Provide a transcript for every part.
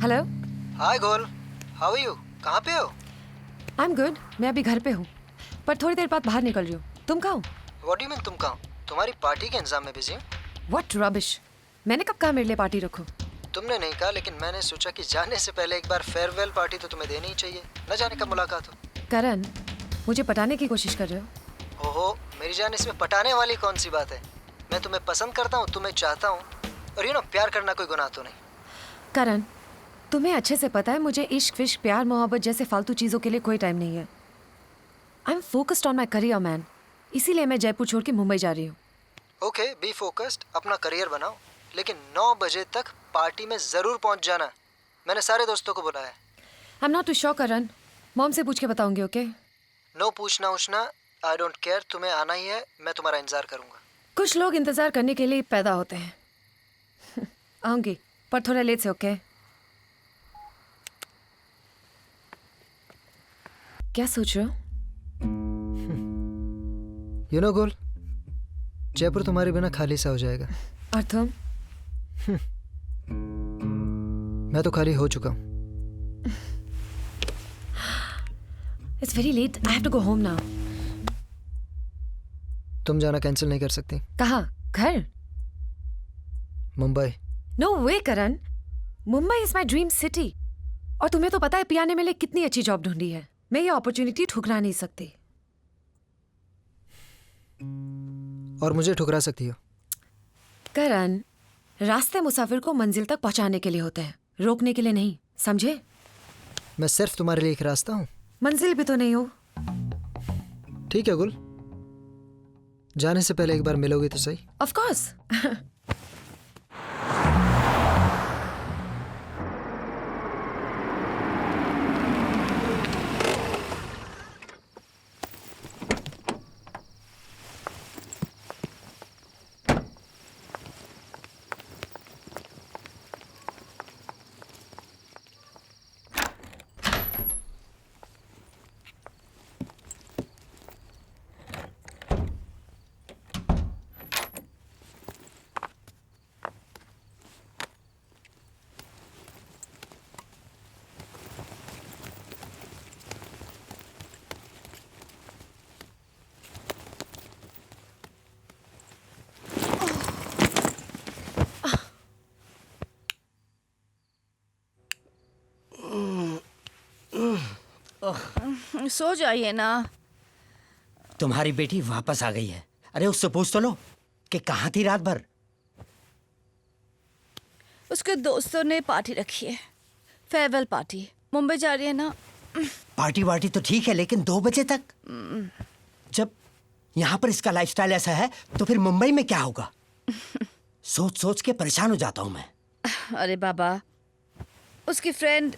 Hello. Hi गोल, how are you? कहाँ पे हो? आई एम गुड, मैं अभी घर पे हूँ, पर थोड़ी देर बाद बाहर निकल रही हूँ। तुम कहाँ हो? व्हाट डू यू मीन तुम कहाँ? तुम्हारी पार्टी के इंतजाम में बिजी हूँ। व्हाट रबिश, मैंने कब कहा मेरे लिए पार्टी रखो? तुमने नहीं कहा, लेकिन मैंने सोचा कि जाने से पहले एक बार फेयरवेल पार्टी तो तुम्हें देनी ही चाहिए, न जाने कब मुलाकात हो। करण, मुझे पटाने की कोशिश कर रहे हो? ओहो मेरी जान, इसमें पटाने वाली कौन सी बात है? मैं तुम्हें पसंद करता हूँ, तुम्हें चाहता हूँ, और यू नो प्यार करना कोई गुनाह तो नहीं। करण, तुम्हें अच्छे से पता है मुझे इश्क फिश्क प्यार मोहब्बत जैसे फालतू चीज़ों के लिए कोई टाइम नहीं है। I am focused on my career man, इसीलिए मैं जयपुर छोड़ के मुंबई जा रही हूँ। ओके, बी फोकस्ड, अपना करियर बनाओ, लेकिन 9 बजे तक पार्टी में ज़रूर पहुँच जाना। मैंने सारे दोस्तों को बुलाया है। I am not too sure Karan, mom से पूछ के बताऊंगी। ओके? नो पूछना उछना, आई डोंट केयर, तुम्हें आना ही है, मैं तुम्हारा इंतजार करूंगा। कुछ लोग इंतज़ार करने के लिए पैदा होते हैं। आऊँगी, पर थोड़ा लेट से। ओके? क्या सोच रहे हो? यू नो गोल, जयपुर तुम्हारे बिना खाली सा हो जाएगा। और तुम? मैं तो खाली हो चुका हूँ। It's very late. I have to go home now. तुम जाना कैंसिल नहीं कर सकती। कहाँ? घर? Mumbai. No way, Karan. Mumbai is my dream city. और तुम्हें तो पता है पिया ने मेरे लिए कितनी अच्छी जॉब ढूंढी है। मैं ये अपॉर्चुनिटी ठुकरा नहीं सकती। और मुझे ठुकरा सकती हो। करण, रास्ते मुसाफिर को मंजिल तक पहुंचाने के लिए होते हैं, रोकने के लिए नहीं, समझे? मैं सिर्फ तुम्हारे लिए एक रास्ता हूँ। मंजिल भी तो नहीं हो। ठीक है गुल, जाने से पहले एक बार मिलोगी तो सही। Of course. सो जाइए ना। तुम्हारी बेटी वापस आ गई है। अरे उससे पूछ तो लो कि कहाँ थी रात भर। उसके दोस्तों ने पार्टी रखी है, फेयरवेल पार्टी। मुंबई जा रही है ना। पार्टी वार्टी तो ठीक है, लेकिन 2 बजे तक? जब यहाँ पर इसका लाइफस्टाइल ऐसा है तो फिर मुंबई में क्या होगा? सोच सोच के परेशान हो जाता हूँ मैं। अरे बाबा, उसकी फ्रेंड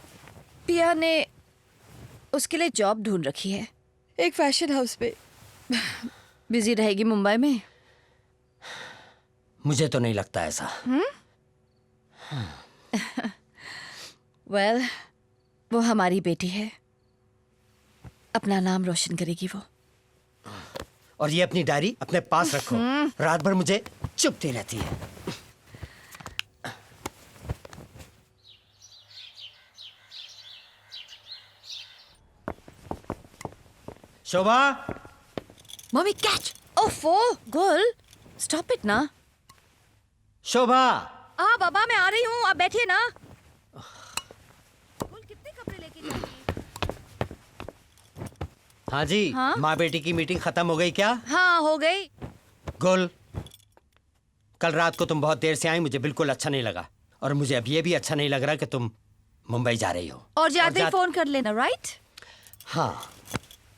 पिया ने उसके लिए जॉब ढूंढ रखी है एक फैशन हाउस पे। बिजी रहेगी मुंबई में। मुझे तो नहीं लगता ऐसा। वेल, वो हमारी बेटी है, अपना नाम रोशन करेगी वो। और ये अपनी डायरी अपने पास रखो। रात भर मुझे चुपती रहती है। शोभा, मम्मी कैच। ओफो गुल, स्टॉप इट ना। शोभा। हाँ बाबा, मैं आ रही हूँ, आप बैठिए ना। गुल, कितने कपड़े लेके जाएगी? हाँ जी। हाँ? माँ बेटी की मीटिंग खत्म हो गई क्या? हाँ, हो गई। गुल, कल रात को तुम बहुत देर से आई, मुझे बिल्कुल अच्छा नहीं लगा। और मुझे अब ये भी अच्छा नहीं लग रहा कि तुम मुंबई जा रही हो। और जाते ही फोन कर लेना, राइट? हाँ,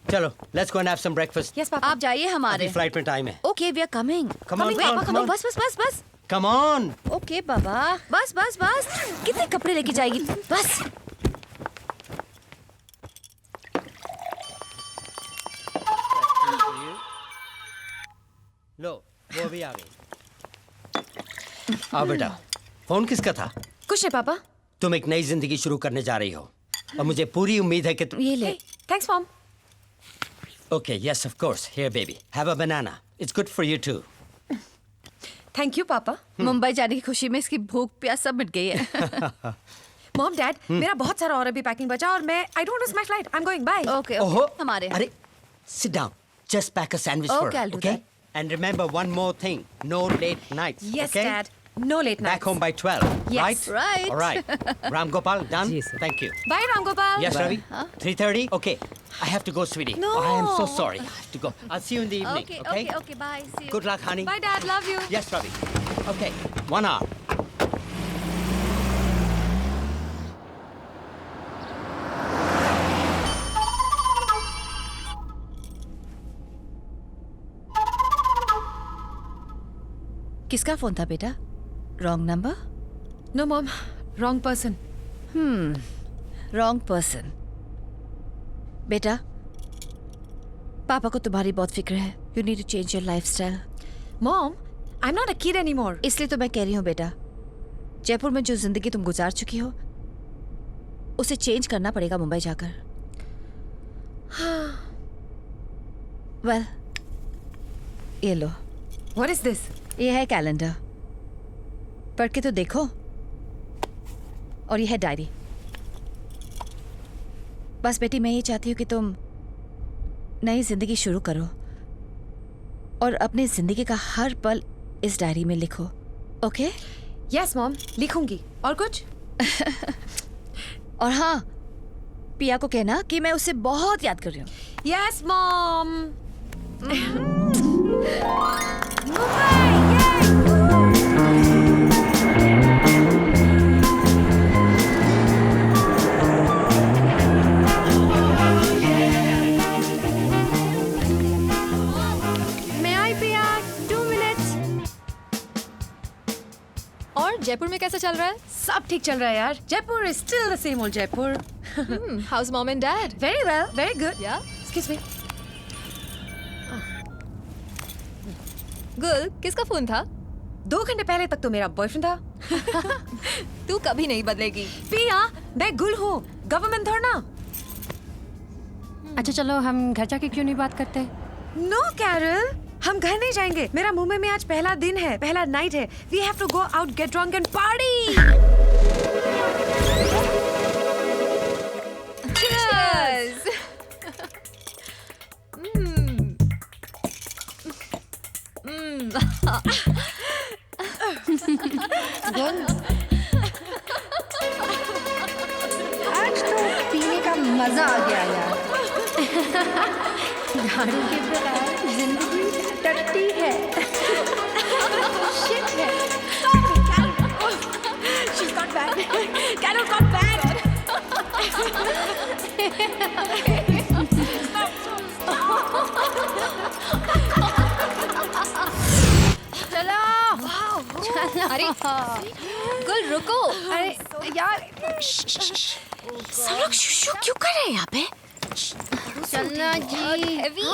चलो let's go and have some breakfast. Yes papa. आप जाइए, हमारे फ्लाइट में टाइम है। Okay, we are coming. Come on, come on, come on. बस बस बस बस। Come on. ओके बाबा, बस बस बस। कितने कपड़े लेके जाएगी? बस। लो, वो भी आ गई। आओ बेटा। फोन किसका था? कुछ नहीं पापा। तुम एक नई जिंदगी शुरू करने जा रही हो और मुझे पूरी उम्मीद है कि तुम। ये ले। Thanks mom. Okay, yes of course. Here baby, have a banana, it's good for you too. Thank you papa. Mumbai जाने की खुशी में इसकी भूख प्यास सब मिट गई है। मॉम डैड, मेरा बहुत सारा और अभी पैकिंग बचा और मैं I don't miss my flight. I am going bye. Okay ओहो, ओके, हमारे। अरे sit down, just pack a sandwich for Okay, I'll do okay? that. And remember one more thing, no late nights. Yes dad, no late night. Back home by 12, Yes. right? Right. All right. Ram Gopal, done? Yes, sir. Thank you. Bye Ram Gopal. Yes, Ravi? 3:30? Okay. I have to go, sweetie. No. I am so sorry. I have to go. I'll see you in the evening, okay okay? Okay okay, bye, see you. Good luck, honey. Bye dad, love you. Yes, Ravi. Okay, 1 hour. किसका phone था बेटा? Wrong number? No mom, wrong person. Wrong person. बेटा, पापा को तुम्हारी बहुत फिक्र है। You need to change your lifestyle. Mom, I am not a kid anymore. इसलिए तो मैं कह रही हूँ बेटा, जयपुर में जो जिंदगी तुम गुजार चुकी हो उसे चेंज करना पड़ेगा मुंबई जाकर। वेल, ये लो, व्हाट इज दिस? ये है कैलेंडर, पढ़ के तो देखो। और ये है डायरी। बस बेटी, मैं ये चाहती हूँ कि तुम नई जिंदगी शुरू करो और अपनी जिंदगी का हर पल इस डायरी में लिखो, ओके? यस मॉम, लिखूंगी। और कुछ? और हाँ, पिया को कहना कि मैं उसे बहुत याद कर रही हूँ। Yes mom. मैं आई पिया 2 मिनट्स। और जयपुर में कैसा चल रहा है? सब ठीक चल रहा है यार। Jaipur is still the same old Jaipur. House mom and dad? Very well, very good. या एक्सक्यूज मी। गुल, किसका फोन था? 2 घंटे पहले तक तो मेरा बॉयफ्रेंड था। तू कभी नहीं बदलेगी। पिया, मैं गुल हूँ, गवर्नमेंट थोड़ा ना। अच्छा चलो हम घर जाके क्यों नहीं बात करते? नो कैरल, हम घर नहीं जाएंगे। मेरा मुंबई में आज पहला दिन है, पहला नाइट है। We have to go out, get drunk and party. Cheers! आज तो पीने का मजा आ गया यार। दारू के बगैर जिंदगी टट्टी है। Shit है। She's got bad. Carol got bad. चलो अरे गुल रुको। अरे यार सब लोग शुशु क्यों कर रहे हैं यहाँ पे? चलना जी। हेवी।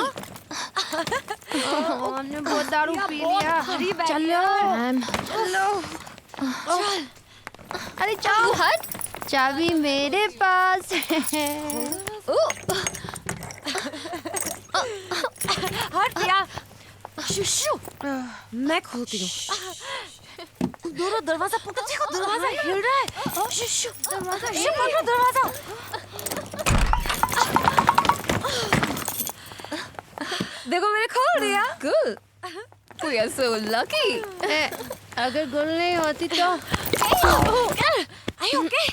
हमने बहुत दारू पी लिया। चलो चलो। अरे तू हट। चाबी मेरे पास है। हट पिया। शुशु, मैं खोलती हूँ। दोनों दरवाजा पकड़, देखो दरवाजा हिल रहा है। शुशु, दरवाजा हिल रहा है। दरवाजा। देखो मैंने खोल दिया। गुल, we are so lucky. अगर गुल नहीं होती तो Are you okay?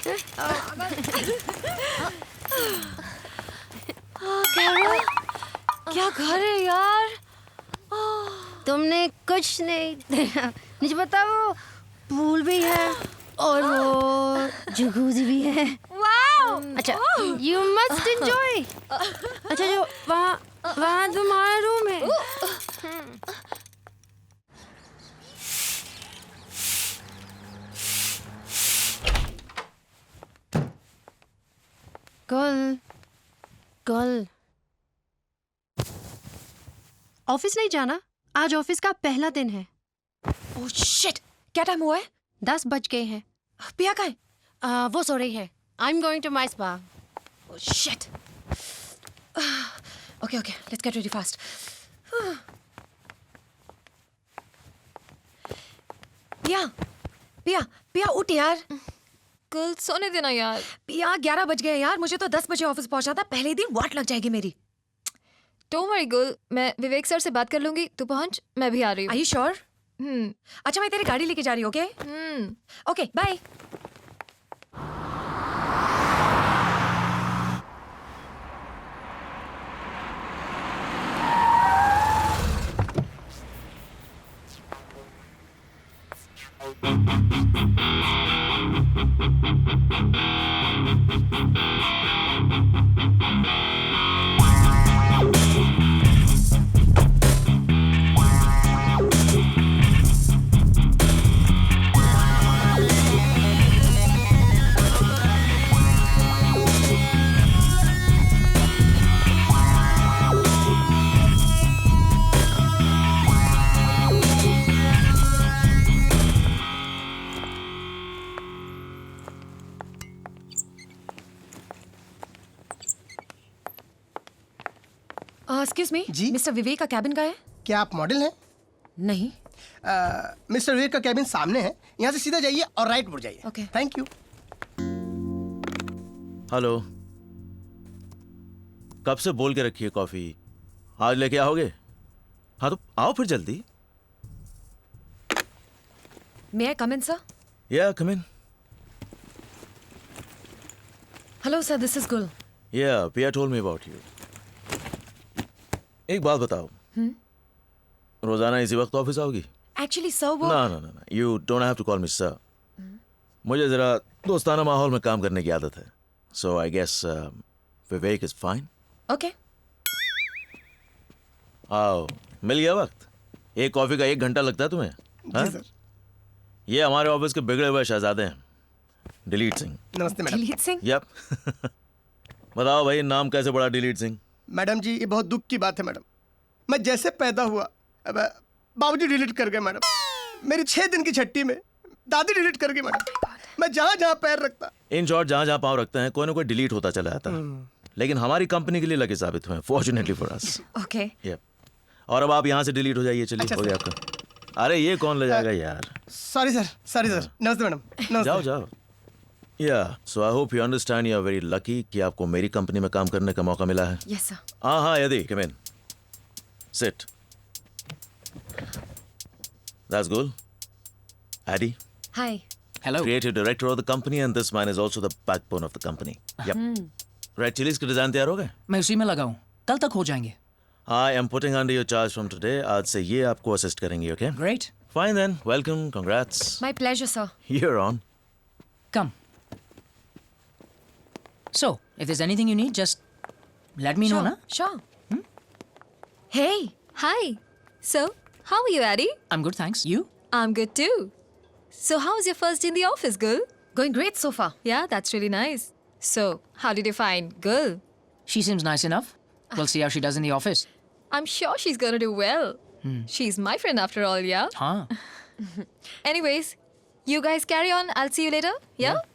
कैरल, क्या घर है यार? तुमने कुछ नहीं देखा। मुझे पता, वो पूल भी है और वो जकूज़ी भी है। अच्छा, यू मस्ट एंजॉय। अच्छा, जो वहाँ तुम्हारा रूम है। कल ऑफिस नहीं जाना? आज ऑफिस का पहला दिन है। Oh shit! क्या टाइम हुआ है? 10 बज गए हैं। पिया कहाँ है? वो सो रही है। I am going to my spa. Oh shit! Okay, let's get ready fast. पिया उठ यार। गुल, सोने देना यार। पिया 11 बज गए यार, मुझे तो 10 बजे ऑफिस पहुंचा था। पहले ही दिन वाट लग जाएगी मेरी। Don't worry गुल, मैं विवेक सर से बात कर लूंगी। तू पहुंच, मैं भी आ रही Are हूँ। you sure? हम्म अच्छा, मैं तेरी गाड़ी लेके जा रही हूँ, okay? Okay, bye. Excuse me जी? मिस्टर विवेक का कैबिन का है? क्या आप मॉडल हैं? नहीं। मिस्टर विवेक का कैबिन सामने है, यहाँ से सीधा जाइए और राइट मुड़ जाइए। Okay. Thank you. हेलो, कब से बोल के रखी है कॉफी? आज लेके आओगे? हाँ तो आओ फिर जल्दी। मे आई कम इन सर? या कम इन। हेलो सर, दिस इज गुल। Yeah, Pia told me about you. एक बात बताओ, रोजाना इसी वक्त ऑफिस आओगी? एक्चुअली सर वो ना ना ना ना, you don't have to call me sir. मुझे जरा दोस्ताना माहौल में काम करने की आदत है. So I guess Vivek is fine. Okay आओ, मिल गया वक्त. एक कॉफी का 1 घंटा लगता है तुम्हें? हाँ? जी सर। ये हमारे ऑफिस के बिगड़े हुए शहजादे हैं, दिलीप सिंह. नमस्ते मैडम। दिलीप सिंह यप. बताओ भाई, नाम कैसे पड़ा दिलीप सिंह? मैडम जी ये बहुत दुख की बात है मैडम। मैं जैसे पैदा हुआ अब बाबूजी डिलीट कर गए मैडम। मेरी 6 दिन की छट्टी में दादी डिलीट कर गई मैडम। मैं जहाँ जहाँ पैर रखता इन शॉर्ट जहाँ जहाँ पाँव रखते हैं कोई ना कोई डिलीट होता चला जाता है. लेकिन हमारी कंपनी के लिए लगे साबित हुए, fortunately for us. Okay yep. और अब आप यहाँ से डिलीट हो जाइए. चलिए, अच्छा, हो सर। गया आपका. अरे ये कौन ले जाएगा यार? Sorry sir, sorry sir. नमस्ते मैडम। नमस्ते। जाओ जाओ. Yeah so I hope you understand, you are very lucky कि आपको मेरी कंपनी में काम करने का मौका मिला है. यस सर हाँ हाँ यदि, come in, sit. That's good. Eddie, hi hello. creative director of the company, and this man is also the backbone of the company. Yep. Red chilies के डिजाइन तैयार हो गए? मैं उसी में लगा हूँ, कल तक हो जाएंगे। I am putting under your charge from today. आज से ये आपको असिस्ट करेंगे, okay? Great. Fine then. Welcome. Congrats. My pleasure sir You're on. Come. So, if there's anything you need, just let me know, na? Sure. Hey, Hi. So, how are you, Addie? I'm good, thanks. You? I'm good too. So, how was your first day in the office, girl? going great so far. Yeah, that's really nice. So, how did you find girl? She seems nice enough. We'll see how she does in the office. I'm sure she's gonna do well. She's my friend after all, yeah? Huh? Anyways, you guys carry on. I'll see you later. Yeah?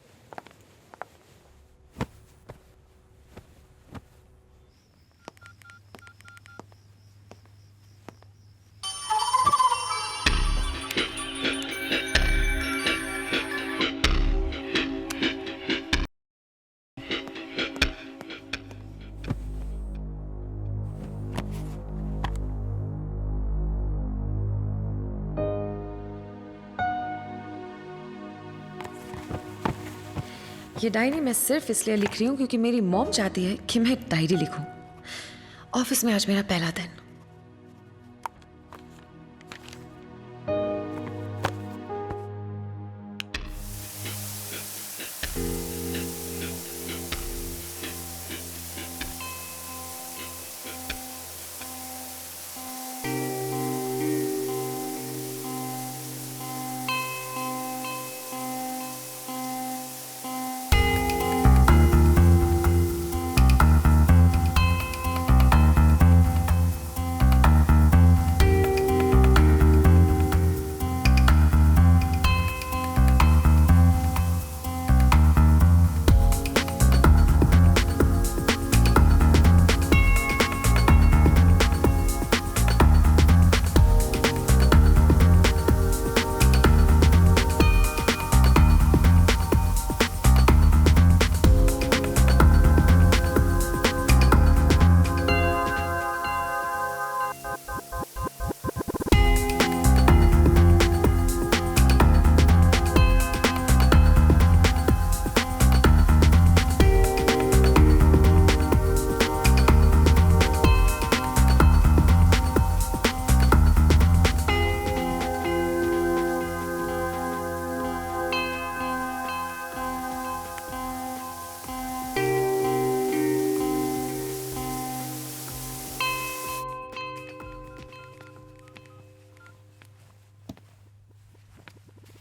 ये diary मैं सिर्फ इसलिए लिख रही हूँ क्योंकि मेरी mom चाहती है कि मैं डायरी लिखूं। ऑफिस में आज मेरा पहला दिन।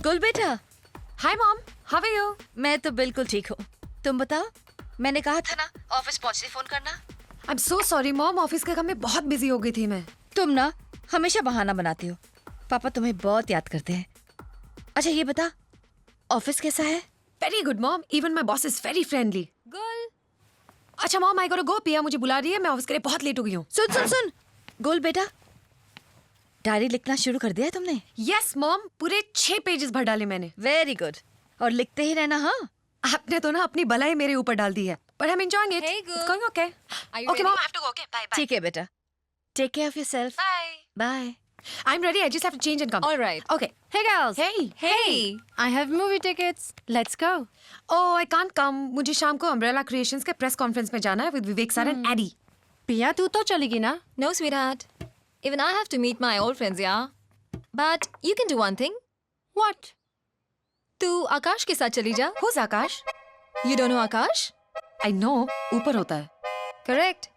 गुल बेटा, hi mom, how are you? मैं तो बिल्कुल ठीक हूँ। तुम बताओ, मैंने कहा था ना ऑफिस पहुंचते फोन करना। I am so sorry mom, office के काम में बहुत बिजी हो गई थी मैं। तुम ना हमेशा बहाना बनाती हो। पापा तुम्हें बहुत याद करते हैं। अच्छा ये बता, ऑफिस कैसा है? Very good mom, even my boss is very friendly. Girl. अच्छा मॉम, आई गोटा गो, पिया मुझे बुला रही है, मैं ऑफिस के लिए बहुत लेट हो गई हूँ। सुन सुन सुन, गुल बेटा, डायरी लिखना शुरू कर दिया है तुमने? यस मॉम, पूरे 6 पेजेस भर डाले मैंने। वेरी गुड, और लिखते ही रहना। हाँ, आपने तो ना अपनी बलाई मेरे ऊपर डाल दी है, but I'm enjoying it. Hey, girl. It's going okay. Are you Okay, ready? mom, I have to go. Okay, bye, bye. ठीक है बेटा, take care of yourself. Bye. Bye. I'm ready. I just have to change and come. All right. Okay. Hey girls. Hey. Hey. I have movie tickets. Let's go. Oh, I can't come. मुझे शाम को Umbrella Creations के press conference में जाना है with Vivek sir and Addy. पिया तू तो चलेगी ना? No, sweetheart. Even I have to meet my old friends, yeah. But you can do one thing. What? तू आकाश के साथ चली जा. Who's Akash? You don't know Akash? I know. ऊपर होता है. Correct.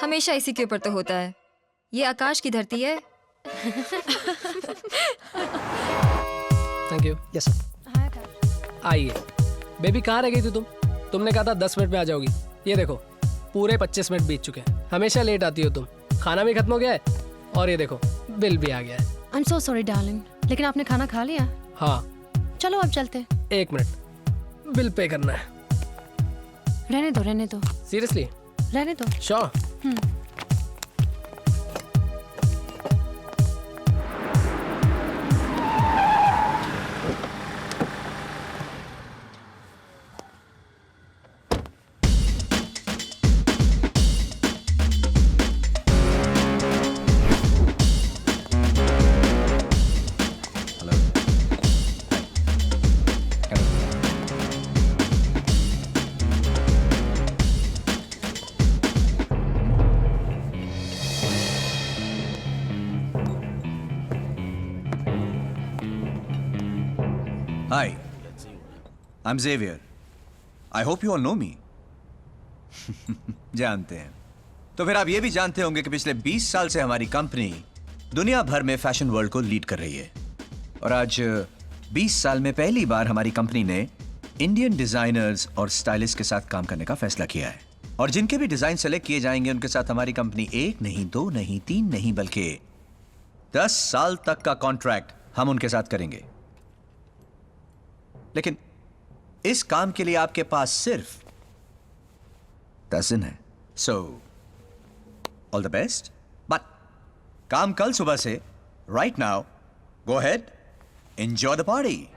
हमेशा इसी के ऊपर तो होता है. ये आकाश की धरती है. Thank you. Yes sir. आइए। बेबी कहाँ रह गई थी तुम? तुमने कहा था 10 मिनट में आ जाओगी। ये देखो पूरे 25 मिनट बीत चुके हैं। हमेशा लेट आती हो तुम। खाना भी खत्म हो गया है और ये देखो बिल भी आ गया है। I'm so sorry, darling. लेकिन आपने खाना खा लिया? हाँ। चलो अब चलते। 1 मिनट बिल पे करना है। रहने दो। सीरियसली? रहने दो। Sure? Hi, I'm Xavier. I hope you all know me. जानते हैं। तो फिर आप ये भी जानते होंगे कि पिछले 20 साल से हमारी कंपनी दुनिया भर में फैशन वर्ल्ड को लीड कर रही है। और आज 20 साल में पहली बार हमारी कंपनी ने इंडियन डिजाइनर्स और स्टाइलिस्ट के साथ काम करने का फैसला किया है। और जिनके भी डिजाइन सेलेक्ट किए जाएंगे उनके साथ हमारी कंपनी 1 नहीं 2 नहीं 3 नहीं बल्कि 10 साल तक का कॉन्ट्रैक्ट हम उनके साथ करेंगे। लेकिन इस काम के लिए आपके पास सिर्फ 10 दिन है। So all the best. But काम कल सुबह से, right now, go ahead, enjoy the party.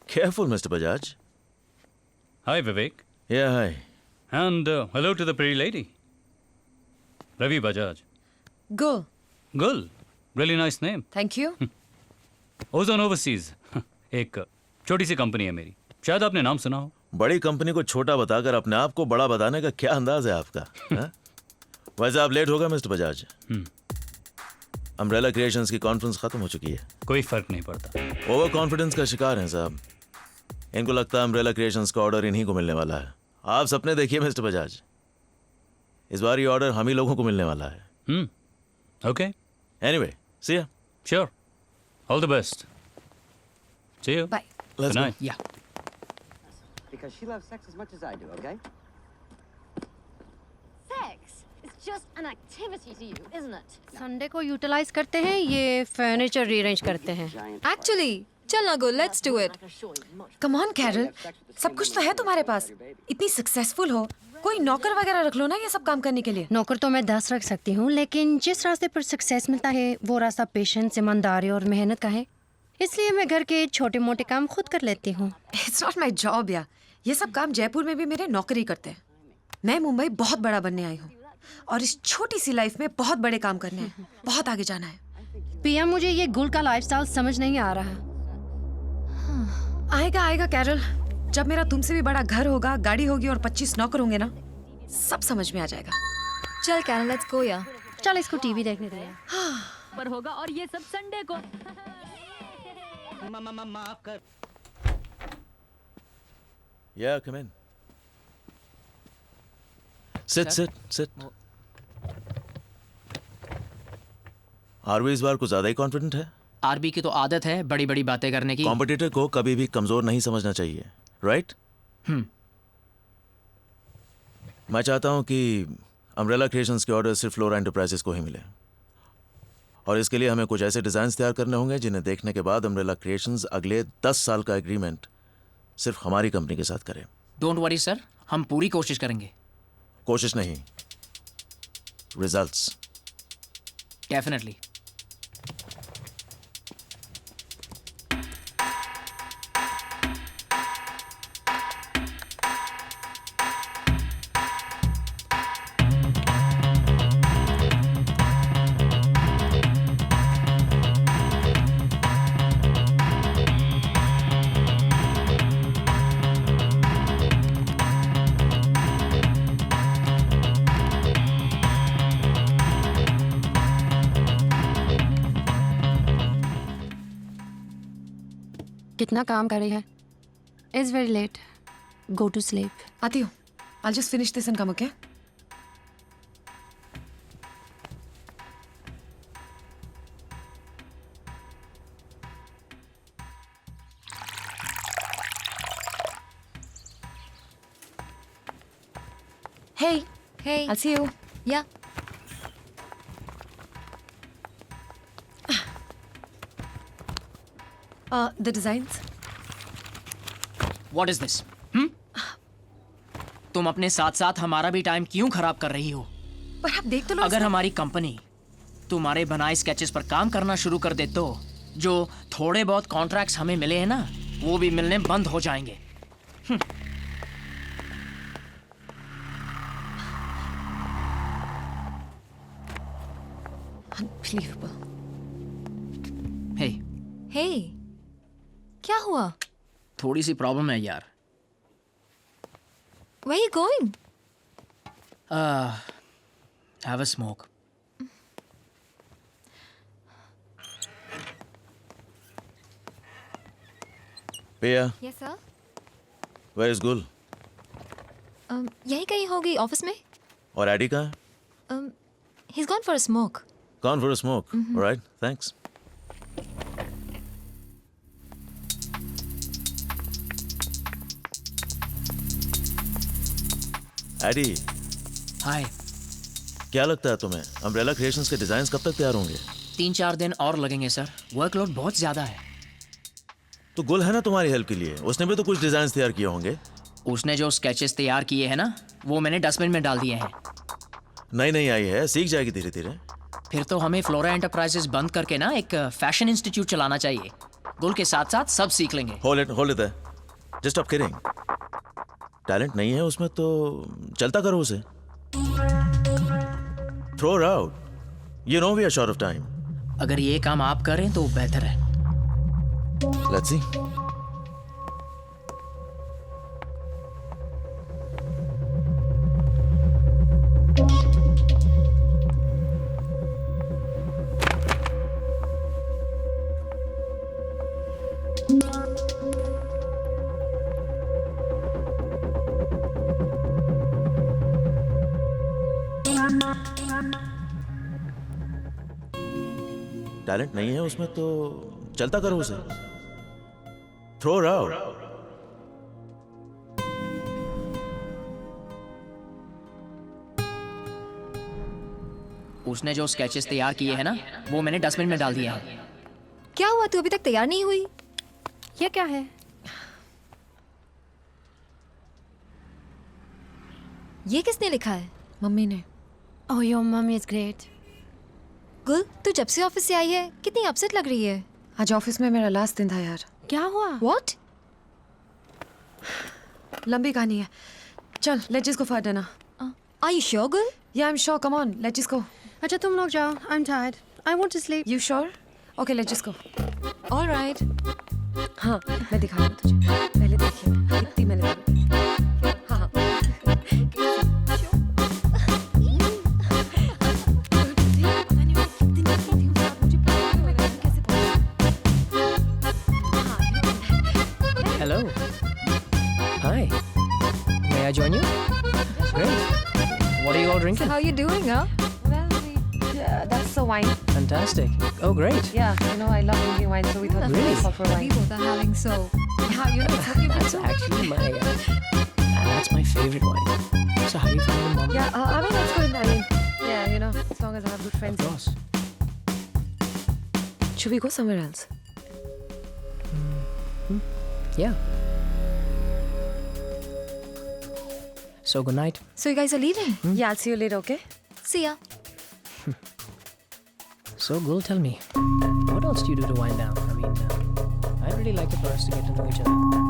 Careful, Mr. Bajaj. Hi, Vivek. Yeah, hi. And hello to the pretty lady. Ravi Bajaj. Go. Gul. Really nice name. Thank you. Ozone Overseas. एक छोटी सी company है मेरी, शायद आपने नाम सुना हो। बड़ी कंपनी को छोटा बताकर अपने आप को बड़ा बताने का क्या अंदाज है आपका? हाँ? वैसे आप लेट हो गए मिस्टर बजाज। अम्ब्रेला क्रिएशंस की कॉन्फ्रेंस खत्म हो चुकी है। कोई फर्क नहीं पड़ता। ओवर कॉन्फिडेंस का शिकार हैं साहब। इनको लगता है अम्ब्रेला क्रिएशंस का ऑर्डर इन्हीं को मिलने वाला है। आप सपने देखिए मिस्टर बजाज, इस बार ये ऑर्डर हम ही लोगों को मिलने वाला है। ओके। एनीवे, सी या। Sure. All the best. See you. Bye. Let's Good night. go. Yeah. Because she loves sex as much as I do, okay? Sex is just an activity to you, isn't it? Sunday को utilise करते हैं, ये furniture rearrange करते हैं। Actually, चल ना गो, let's do it. Come on, Carol. सब कुछ तो है तुम्हारे पास। इतनी सक्सेसफुल हो, कोई नौकर वगैरह रख लो ना ये सब काम करने के लिए। नौकर तो मैं 10 रख सकती हूँ, लेकिन जिस रास्ते पर सक्सेस मिलता है वो रास्ता पेशेंस, ईमानदारी और मेहनत का है। इसलिए मैं घर के छोटे मोटे काम खुद कर लेती हूँ। इट्स नॉट माई जॉब या ये सब काम जयपुर में भी मेरे नौकरी करते हैं। मैं मुंबई बहुत बड़ा बनने आई हूँ और इस छोटी सी लाइफ में बहुत बड़े काम करने हैं, बहुत आगे जाना है। पिया, मुझे ये गुल का लाइफस्टाइल समझ नहीं आ रहा। आएगा आएगा कैरल, जब मेरा तुमसे भी बड़ा घर होगा, गाड़ी होगी और 25 नौकर होंगे ना, सब समझ में आ जाएगा। चल कैरल, लेट्स गो या। चल इसको टीवी देखने दे। पर होगा और ये सब संडे को। माफ कर। Yeah, come in. Sit. RB इस बार कुछ ज्यादा ही कॉन्फिडेंट है। आरबी की तो आदत है बड़ी बड़ी बातें करने की। कॉम्पिटिटर को कभी भी कमजोर नहीं समझना चाहिए, राइट? मैं चाहता हूं कि अम्ब्रेला क्रिएशंस के ऑर्डर सिर्फ फ्लोरा एंटरप्राइजेस को ही मिले और इसके लिए हमें कुछ ऐसे डिजाइन तैयार करने होंगे जिन्हें देखने के बाद अम्ब्रेला क्रिएशंस अगले 10 साल का एग्रीमेंट सिर्फ हमारी कंपनी के साथ करे। डोंट वरी सर, हम पूरी कोशिश करेंगे। कोशिश नहीं, रिजल्ट्स। डेफिनेटली। कितना काम कर रही है. It's very late. Go to sleep. आती हूँ. I'll just finish this and come, okay? Hey. Hey. I'll see you. Yeah. The designs. What is this? तुम अपने साथ साथ हमारा भी टाइम क्यों खराब कर रही हो? पर आप देख तो लो. अगर हमारी कंपनी तुम्हारे बनाए स्केचेस पर काम करना शुरू कर दे तो जो थोड़े बहुत कॉन्ट्रैक्ट्स हमें मिले हैं ना, वो भी मिलने बंद हो जाएंगे. Unbelievable. Hey, Hey. क्या हुआ? थोड़ी सी प्रॉब्लम है यार. Where are you going? Have a smoke. Pia, Yes, sir. where is Gul? यहीं कहीं होगी ऑफिस में. और एडी कहाँ है? He's gone for a smoke. Gone for a smoke. All right, thanks. Eddie, hi. क्या लगता है तुम्हें अम्ब्रेला क्रिएशंस के डिजाइन्स कब तक तैयार होंगे? 3-4 दिन और लगेंगे सर. वर्कलोड बहुत ज्यादा है. तो गुल है ना तुम्हारी हेल्प के लिए, उसने भी तो कुछ डिजाइन्स तैयार किए होंगे. उसने जो स्केचेस तैयार किए हैं ना, वो मैंने डस्टबिन में डाल दिए हैं. नई आई है, सीख जाएगी धीरे धीरे. फिर तो हमें फ्लोरा एंटरप्राइजेस बंद करके ना एक फैशन इंस्टीट्यूट चलाना चाहिए. गुल के साथ साथ सब सीख लेंगे. Hold it. Just stop kidding. Talent नहीं है उसमें तो चलता करो उसे. Throw it out. You know we are short of time. अगर ये काम आप करें तो बेहतर है. Let's see. टैलेंट नहीं है उसमें तो चलता करो उसे. Throw it out. उसने जो स्केचेस तैयार किए हैं ना, वो मैंने डस्टबिन में डाल दिए हैं. क्या हुआ? तू अभी तक तैयार नहीं हुई? ये क्या है? ये किसने लिखा है? मम्मी ने. Oh, your mummy is great. गुल, तू जब से ऑफिस से आई है कितनी अपसेट लग रही है. आज ऑफिस में मेरा लास्ट दिन था यार. क्या हुआ? What? लंबी कहानी है. चल, let's just go for dinner. Are you sure, Gul? Yeah, I'm sure. Come on, let's just go. अच्छा तुम लोग जाओ. I'm tired. I want to sleep. You sure? Okay, let's just go. All right. हाँ, मैं दिखाऊंगा तुझे. पहले देखिए कितनी मैंने. हाँ हाँ. Hello. Hi. May I join you? Great. What are you all drinking? How are you doing, huh? Well, that's the wine. Fantastic. Oh, great. Yeah, you know I love drinking wine, so we thought Really? we'd go for We wine. both are having so. Yeah, you know it's okay. That's actually my. That's my favorite wine. So how do you find the mom? Yeah, I mean that's good. I mean, yeah, you know, as long as I have good friends. Of course. Should we go somewhere else? Yeah. So good night. So you guys are leaving? Yeah, I'll see you later, okay? See ya. So Gul, tell me, what else do you do to wind down? I mean, I'd really like it for us to get to know each other better.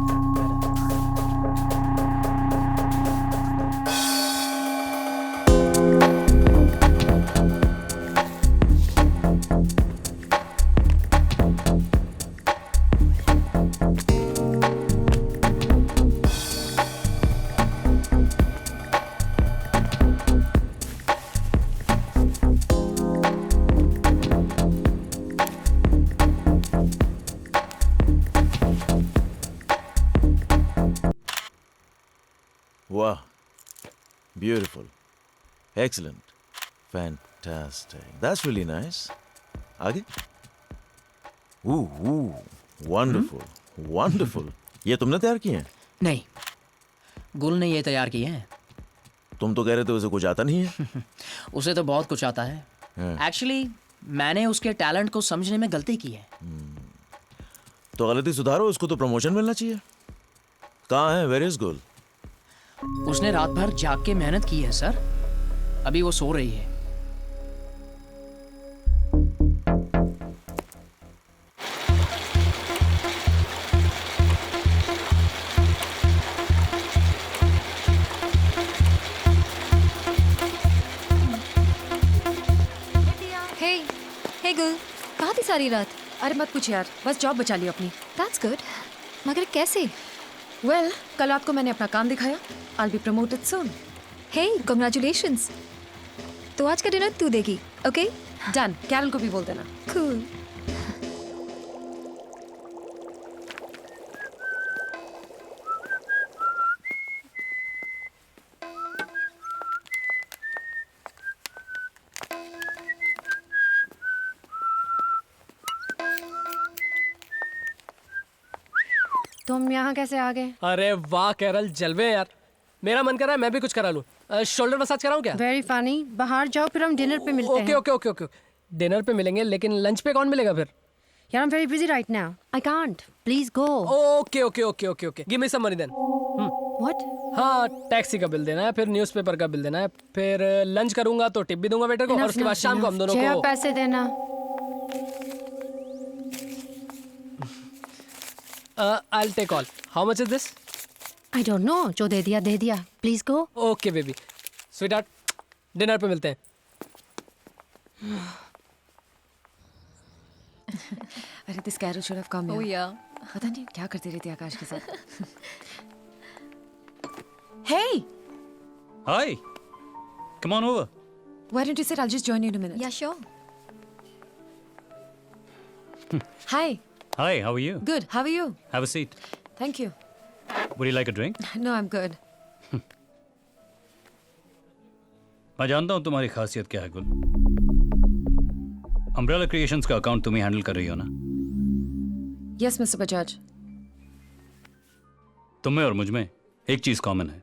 वाह, beautiful, excellent, fantastic, that's really nice. आगे। Wonderful, wonderful. ये तुमने तैयार किए हैं? नहीं, गुल ने ये तैयार किए हैं। तुम तो कह रहे थे उसे कुछ आता नहीं है। उसे तो बहुत कुछ आता है। एक्चुअली मैंने उसके टैलेंट को समझने में गलती की है। तो गलती सुधारो, उसको तो प्रमोशन मिलना चाहिए। कहाँ है? वेयर इज गुल? उसने रात भर जाग के मेहनत की है सर। अभी वो सो रही है। Hey Gul, कहाँ थी सारी रात? अरे मत पूछ यार, बस जॉब बचा ली अपनी। That's good. मगर कैसे? Well, कल रात को मैंने अपना काम दिखाया। I'll be promoted soon. Hey, congratulations. तो आज का डिनर तू देगी, okay? Done. कैरल को भी बोल देना। Cool. तुम यहाँ कैसे आ गए? अरे वाह कैरल, जलवे यार। मेरा मन कर रहा है मैं भी कुछ करा लूं। शोल्डर मसाज कराऊं क्या? Very funny. बाहर जाओ, फिर हम डिनर पे मिलते ओके हैं। Okay okay okay. डिनर पे मिलेंगे, लेकिन लंच पे कौन मिलेगा फिर? यार, I'm very busy right now. I can't. Please go. Okay okay okay okay okay. Give me some money then. What? हाँ, टैक्सी का बिल देना है, फिर न्यूज़पेपर का बिल देना है, फिर लंच करूंगा तो टिप भी दूंगा वेटर को, और उसके बाद शाम को हम दोनों को पैसे देना। I'll take all. How much is this? I don't know. जो दे दिया। Please go. Okay baby. Sweetheart, dinner पे मिलते हैं। अरे this Carol should have come. Oh yeah. पता नहीं क्या करती रहती है आकाश के साथ। Hey, Hi. Come on over. why don't you sit? I'll just join you in a minute. Yeah, sure. Hi. Hi, how are you? Good. How are you? Have a seat. Thank you. Would you like a drink? No, I'm good. मैं जानता हूँ तुम्हारी खासियत क्या है गुल। Umbrella creations का account तुम ही हैंडल कर रही हो ना? Yes, Mr. Bajaj. तुम में और मुझ में एक चीज कॉमन है,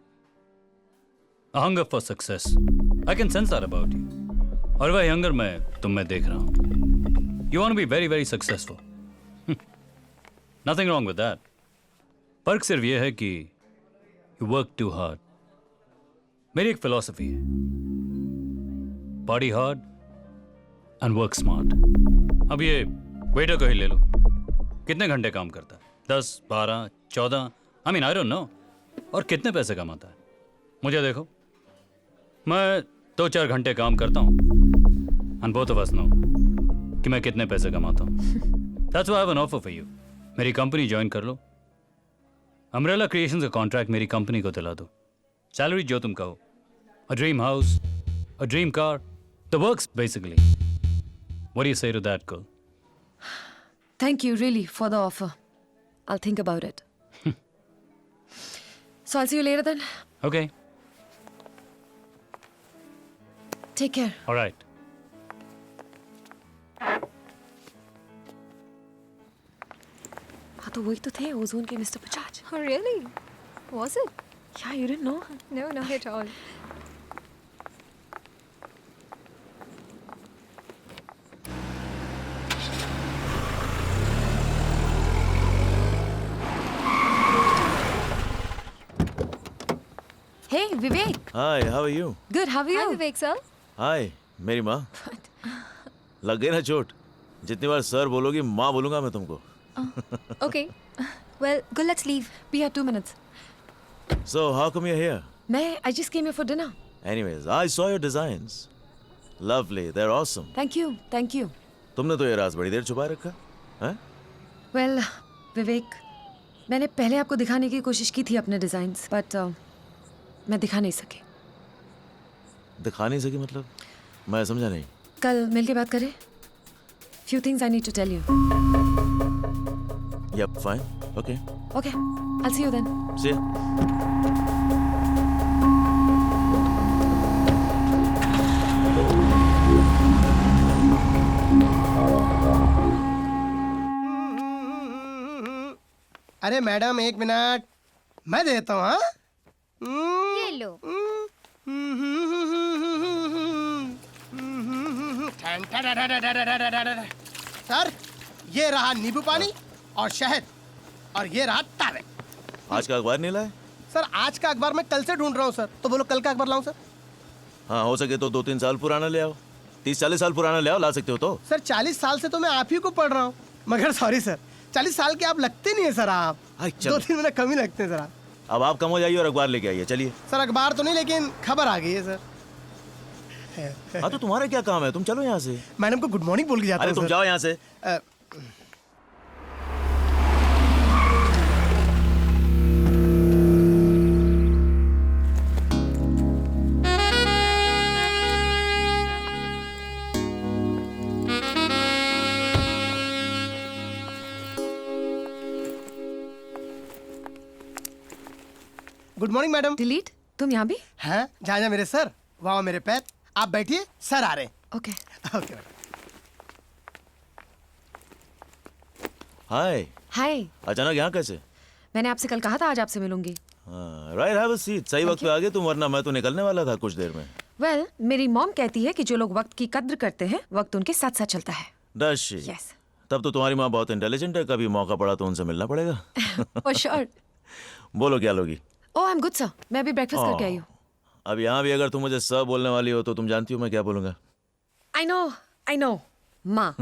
a hunger for success. I can sense that about you. और वही हंगर मैं तुम में देख रहा हूँ। You want to be very very successful. Nothing wrong with that. फर्क सिर्फ ये है कि you work too hard. मेरी एक फिलॉसफी है, party hard and work smart. अब ये वेटर को ही ले लो, कितने घंटे काम करता है? 10, 12, 14, I mean I don't know. और कितने पैसे कमाता है? मुझे देखो, मैं 2-4 घंटे काम करता हूँ, and both of us know कि मैं कितने पैसे कमाता हूँ। That's why I have an offer for you. मेरी कंपनी ज्वाइन कर लो, अम्ब्रेला क्रिएशंस का कॉन्ट्रैक्ट मेरी कंपनी को दिला दो, सैलरी जो तुम कहो, a dream house, a dream car, the works basically. What do you say to that, girl? Thank you really for the offer. I'll think about it. So I'll see you later then. Okay, Take care. all right. हाँ तो वही तो थे ozone के mister Bajaj. Oh really? Was it? Yeah, you didn't know? No, not at all. Hey, Vivek. Hi, how are you? Good. How are you? Hi, Vivek sir. Hi, मेरी माँ। लग गई ना चोट? जितनी बार सर बोलोगी माँ बोलूंगा मैं तुमको। Okay. Well, good. Let's leave. We have 2 minutes. So how come you're here? I just came here for dinner. Anyways, I saw your designs. Lovely, they're awesome. Thank you. Thank you. तुमने तो ये राज बड़ी देर छुपा रखा है? Well, विवेक, मैंने पहले आपको दिखाने की कोशिश की थी अपने डिजाइन्स, बट मैं दिखा नहीं सकी। दिखा नहीं सकी मतलब? मैं समझा नहीं। कल मिलके बात करें? Few things I need to tell you. Yep, fine. Okay. Okay. I'll see you then. See ya. अरे मैडम एक मिनट, मैं देता हूँ। हाँ ये लो। सर ये रहा नींबू पानी और शहद, और ये रहा तावे। आज का अखबार नहीं लाए? सर आज का अखबार मैं कल से ढूंढ रहा हूँ सर, तो बोलो कल का अखबार लाऊं सर? हाँ, हो सके तो 2-3 साल पुराना ले आओ, 30-40 साल पुराना ले आओ, ला सकते हो तो। सर 40 साल से तो मैं आप ही को पढ़ रहा हूँ, मगर सॉरी सर 40 साल के आप लगते नहीं है सर। आप 2-3 मिनट कम ही लगते हैं सर आप। अब आप कम हो जाइए और अखबार लेके आइए, चलिए। सर अखबार तो नहीं, लेकिन खबर आ गई है सर। हाँ तो तुम्हारा क्या काम है, तुम चलो यहाँ से। मैडम को गुड मॉर्निंग बोल के जाता हूँ। अरे तुम जाओ यहाँ से। Good morning madam. डिलीट, तुम यहाँ भी? हैं जहाँ जहाँ मेरे सर वहाँ मेरे पैर। आप बैठिए, सर आ रहे हैं। Okay okay. हाय। हाय, अचानक यहाँ कैसे? मैंने आपसे कल कहा था आज आपसे मिलूंगी। Right, have a seat. सही वक्त पे आ गए तुम, वरना मैं तो निकलने वाला था कुछ देर में। वेल, मेरी मॉम कहती है कि जो लोग वक्त की कद्र करते हैं वक्त उनके साथ साथ चलता है। Does she? यस। तब तो तुम्हारी माँ बहुत इंटेलिजेंट है, कभी मौका पड़ा तो उनसे मिलना पड़ेगा। For sure. बोलो क्या लोगी? ओह आई एम गुड सर, मैं अभी ब्रेकफास्ट करके आई हूँ। अब यहाँ भी अगर तुम मुझे सर बोलने वाली हो तो तुम जानती हो मैं क्या बोलूँगा। आई नो माँ।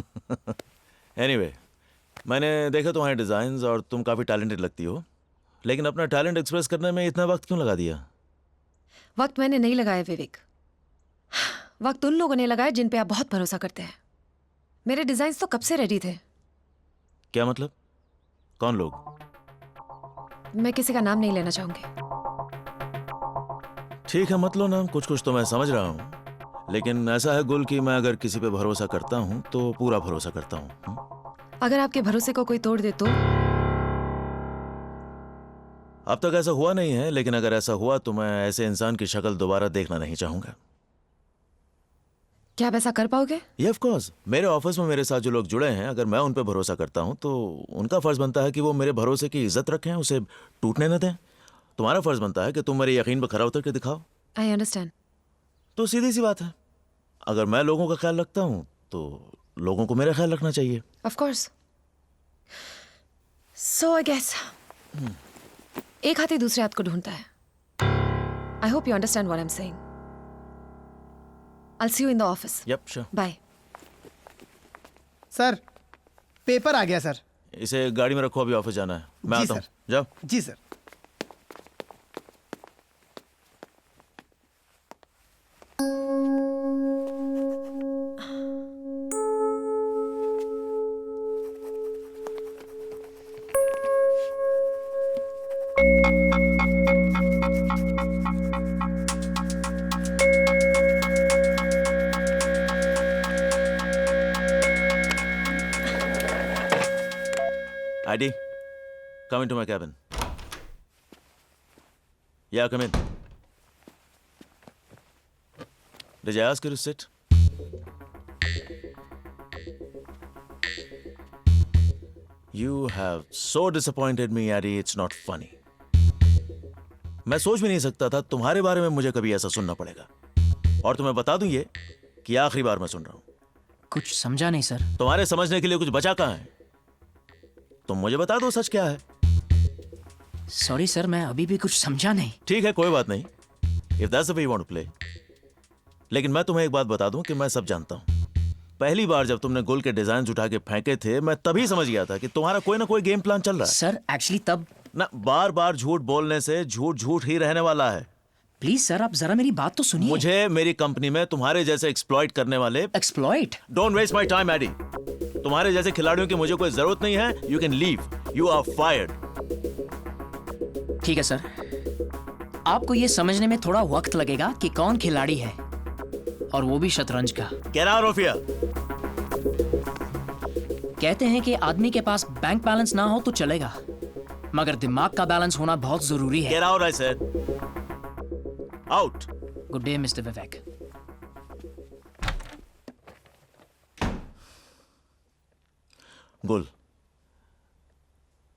एनीवे, मैंने देखा तुम्हारे डिज़ाइंस और तुम काफ़ी टैलेंटेड लगती हो, लेकिन अपना टैलेंट एक्सप्रेस करने में इतना वक्त क्यों लगा दिया? वक्त मैंने नहीं लगाया विवेक, वक्त उन लोगों ने लगाया जिन पे आप बहुत भरोसा करते हैं। मेरे डिजाइन्स तो कब से रेडी थे। क्या मतलब? कौन लोग? मैं किसी का नाम नहीं लेना चाहूंगी। ठीक है, मत लो नाम, कुछ कुछ तो मैं समझ रहा हूँ, लेकिन ऐसा है गुल कि मैं अगर किसी पे भरोसा करता हूँ तो पूरा भरोसा करता हूँ। अगर आपके भरोसे को कोई तोड़ दे तो? अब तक ऐसा हुआ नहीं है, लेकिन अगर ऐसा हुआ तो मैं ऐसे इंसान की शक्ल दोबारा देखना नहीं चाहूंगा। क्या आप ऐसा कर पाओगे? ये ऑफ कोर्स। मेरे ऑफिस में मेरे साथ जो लोग जुड़े हैं, अगर मैं उन पे भरोसा करता हूं तो उनका फर्ज बनता है कि वो मेरे भरोसे की इज्जत रखें, उसे टूटने न दें। तुम्हारा फर्ज बनता है कि तुम मेरे यकीन पर खरा उतर के दिखाओ। I understand. तो सीधी सी बात है, अगर मैं लोगों का ख्याल रखता हूं तो लोगों को मेरा ख्याल रखना चाहिए। Of course. So I guess एक हाथी दूसरे हाथ को ढूंढता है। I hope you understand what I am saying. I'll see you in the office. Yep, sure. Bye. Sir paper आ गया सर। इसे गाड़ी में रखो, अभी ऑफिस जाना है। मैं जी आता हूँ। सर। जाओ। जी sir. Adi, come into my cabin. Yeah, come in. Did I ask you to sit? You have so disappointed me, Adi, it's not funny. मैं सोच भी नहीं सकता था तुम्हारे बारे में मुझे कभी ऐसा सुनना पड़ेगा। और तुम्हें बता दूं ये कि आखिरी बार मैं सुन रहा हूं। कुछ समझा नहीं सर। तुम्हारे समझने के लिए कुछ बचा कहाँ है? तुम मुझे बता दो सच क्या है। सॉरी सर, मैं अभी भी कुछ समझा नहीं। ठीक है, कोई बात नहीं। If that's the way you want to play. लेकिन मैं तुम्हें एक बात बता दूं कि मैं सब जानता हूं। पहली बार जब तुमने गुल के डिजाइन उठा के फेंके थे, मैं तभी समझ गया था कि तुम्हारा कोई ना कोई गेम प्लान चल रहा है। सर एक्चुअली तब ना, बार बार झूठ बोलने से झूठ झूठ ही रहने वाला है। प्लीज सर, आप जरा मेरी बात तो सुनिए। मुझे मेरी कंपनी में तुम्हारे जैसे एक्सप्लॉइट करने वाले। Exploit? Don't waste my time Eddie. तुम्हारे जैसे खिलाड़ियों की मुझे कोई जरूरत नहीं है। You can leave, you are fired. ठीक है सर, आपको ये समझने में थोड़ा वक्त लगेगा कि कौन खिलाड़ी है, और वो भी शतरंज का। Get out of here. कहते हैं कि आदमी के पास बैंक बैलेंस ना हो तो चलेगा, मगर दिमाग का बैलेंस होना बहुत जरूरी है। Get out I said. Out. Good day mister Vivek. गुल,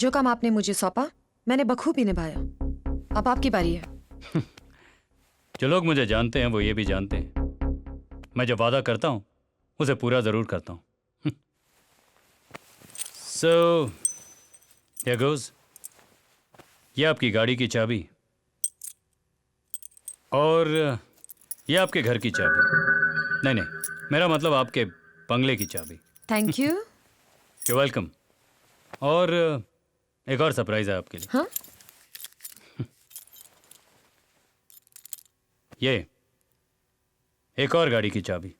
जो काम आपने मुझे सौंपा मैंने बखूबी निभाया। अब आपकी बारी है। जो लोग मुझे जानते हैं वो ये भी जानते हैं, मैं जब वादा करता हूँ उसे पूरा ज़रूर करता हूँ। सो हियर गोज़। ये आपकी गाड़ी की चाबी और ये आपके घर की चाबी। नहीं, मेरा मतलब आपके बंगले की चाबी। Thank you. You welcome. और एक और सरप्राइज है आपके लिए। हाँ? ये एक और गाड़ी की चाबी।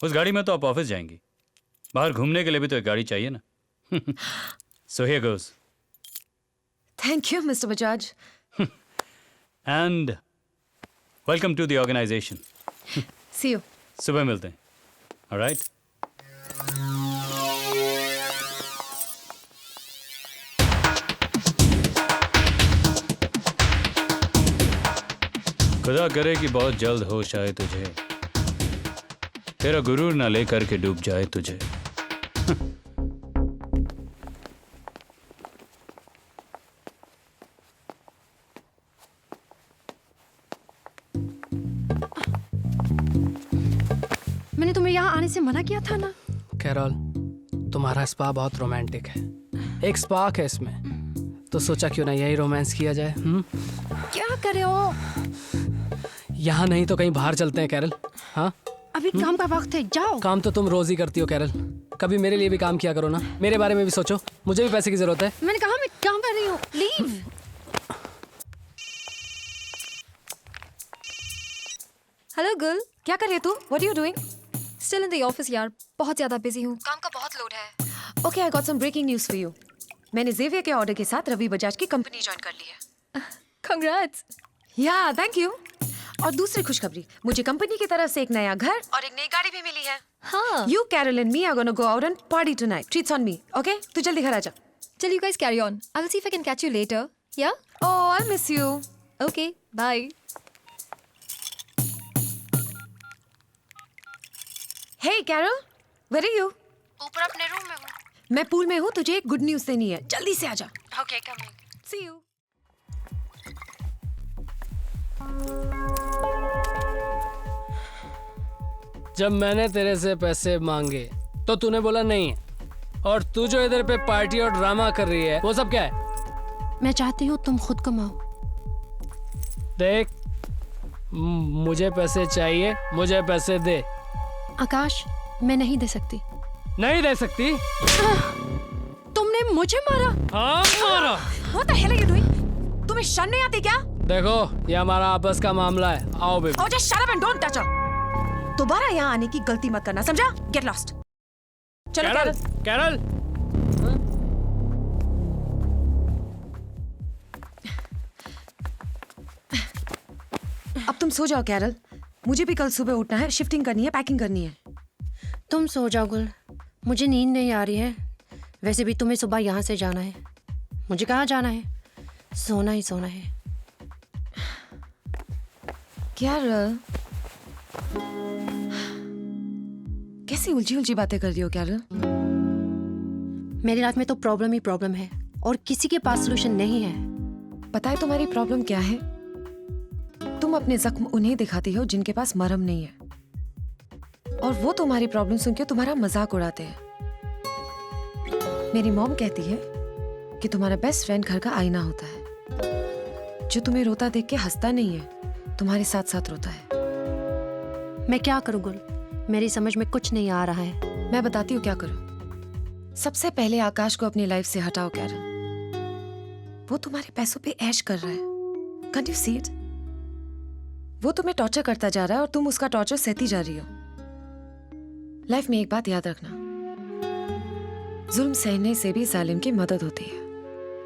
उस गाड़ी में तो आप ऑफिस जाएंगी, बाहर घूमने के लिए भी तो एक गाड़ी चाहिए ना। So here goes. Thank you mister Bajaj. And welcome to the organisation. See you. सुबह मिलते हैं। ऑलराइट। खुदा करे कि बहुत जल्द होश आए तुझे, तेरा गुरूर ना लेकर के डूब जाए तुझे। मैंने तुम्हें यहाँ आने से मना किया था ना। कैरोल, तुम्हारा स्पा बहुत रोमांटिक है, एक स्पार्क है इसमें, तो सोचा क्यों ना यही रोमांस किया जाए। क्या कर रहे हो? यहाँ नहीं तो कहीं बाहर चलते हैं कैरल। हाँ, अभी काम का वक्त है, जाओ। काम तो तुम रोज ही करती हो कैरल, कभी मेरे लिए भी काम किया करो ना, मेरे बारे में भी सोचो, मुझे भी पैसे की जरूरत है। मैंने कहा मैं काम कर रही हूँ, लीव। हेलो गुल, क्या कर रही है तू? What are you doing? Still in the office यार, बहुत ज्यादा बिजी हूँ, काम का बहुत लोड है। Okay, I got some breaking news for you. मैंने जेवियर के ऑर्डर के साथ रवि बजाज की कंपनी ज्वाइन कर ली है। कंग्रेट्स। या थैंक यू। और दूसरी खुशखबरी, मुझे कंपनी की तरफ से एक नया घर और एक नई गाड़ी भी मिली है। हाँ। You, Carol and me are gonna go out and party tonight. Treats on me, okay? तू जल्दी घर आ जा। Till you guys carry on. I will see if I can catch you later. Yeah? Oh, I'll miss you. Okay, bye. Hey, Carol, where are you? ऊपर अपने room में हूँ। मैं pool में हूँ, तुझे एक गुड न्यूज़ देनी है, जल्दी से आ जा। Okay, coming. See you. जब मैंने तेरे से पैसे मांगे तो तूने बोला नहीं, और तू जो इधर पे पार्टी और ड्रामा कर रही है वो सब क्या है? मैं चाहती हूँ तुम खुद कमाओ। देख, मुझे पैसे चाहिए, मुझे पैसे दे। आकाश, मैं नहीं दे सकती। नहीं दे सकती? तुमने मुझे मारा। हाँ, मारा। What the hell are you doing? तुम्हें शर्म नहीं आती क्या? देखो, ये हमारा आपस का मामला है, आओ baby. Oh, just shut up and don't touch her. दोबारा यहाँ आने की गलती मत करना, समझा? Get lost. चलो कैरल, कैरल। अब तुम सो जाओ कैरल, मुझे भी कल सुबह उठना है, शिफ्टिंग करनी है, पैकिंग करनी है। तुम सो जाओ गुल, मुझे नींद नहीं आ रही है। वैसे भी तुम्हें सुबह यहाँ से जाना है। मुझे कहाँ जाना है? सोना ही सोना है। कैरल, कैसी उलझी उलझी बातें कर रही हो कैरल? मेरी लाइफ में तो प्रॉब्लम ही प्रॉब्लम है और किसी के पास सोल्यूशन नहीं है। पता है तुम्हारी प्रॉब्लम क्या है? तुम अपने जख्म उन्हें दिखाती हो जिनके पास मरहम नहीं है, और वो तुम्हारी प्रॉब्लम सुन के तुम्हारा मजाक उड़ाते हैं। मेरी मॉम कहती है कि तुम्हारा बेस्ट फ्रेंड घर का आईना होता है, जो तुम्हें रोता देख के हंसता नहीं है, तुम्हारे साथ साथ रोता है। मैं क्या करूं गुल, मेरी समझ में कुछ नहीं आ रहा है। मैं बताती हूँ क्या करो। सबसे पहले आकाश को अपनी लाइफ से हटाओ कैरल। वो तुम्हारे पैसों पे ऐश कर रहा है। Can't you see it? वो तुम्हें टॉर्चर करता जा रहा है और तुम उसका टॉर्चर सहती जा रही हो। लाइफ में एक बात याद रखना, जुल्म सहने से भी जालिम की मदद होती है।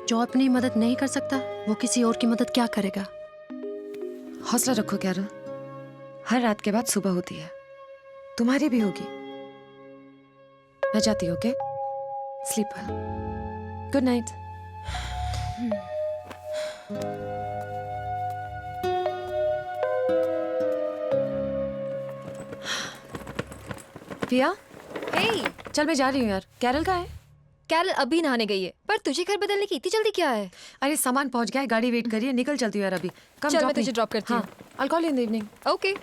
जो अपनी मदद नहीं कर सकता वो किसी और की मदद क्या करेगा? हौसला रखो कैरल, हर रात के बाद सुबह होती है, तुम्हारी भी होगी। मैं जाती हूँ, okay? Sleep well, good night. पिया, Hey, चल मैं जा रही हूँ यार। कैरल का है? कैरल अभी नहाने गई है, पर तुझे घर बदलने की इतनी जल्दी क्या है? अरे सामान पहुंच गया है, गाड़ी वेट करिए, निकल चलती हूँ यार अभी। चल, मैं तुझे ड्रॉप करती हूँ। I'll call you in the evening. Okay.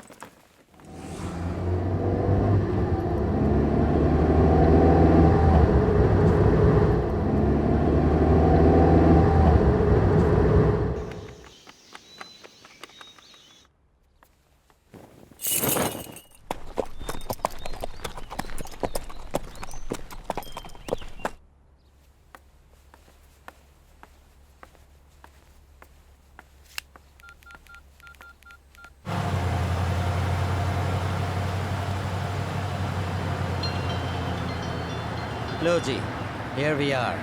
Hello, Ji. Here we are.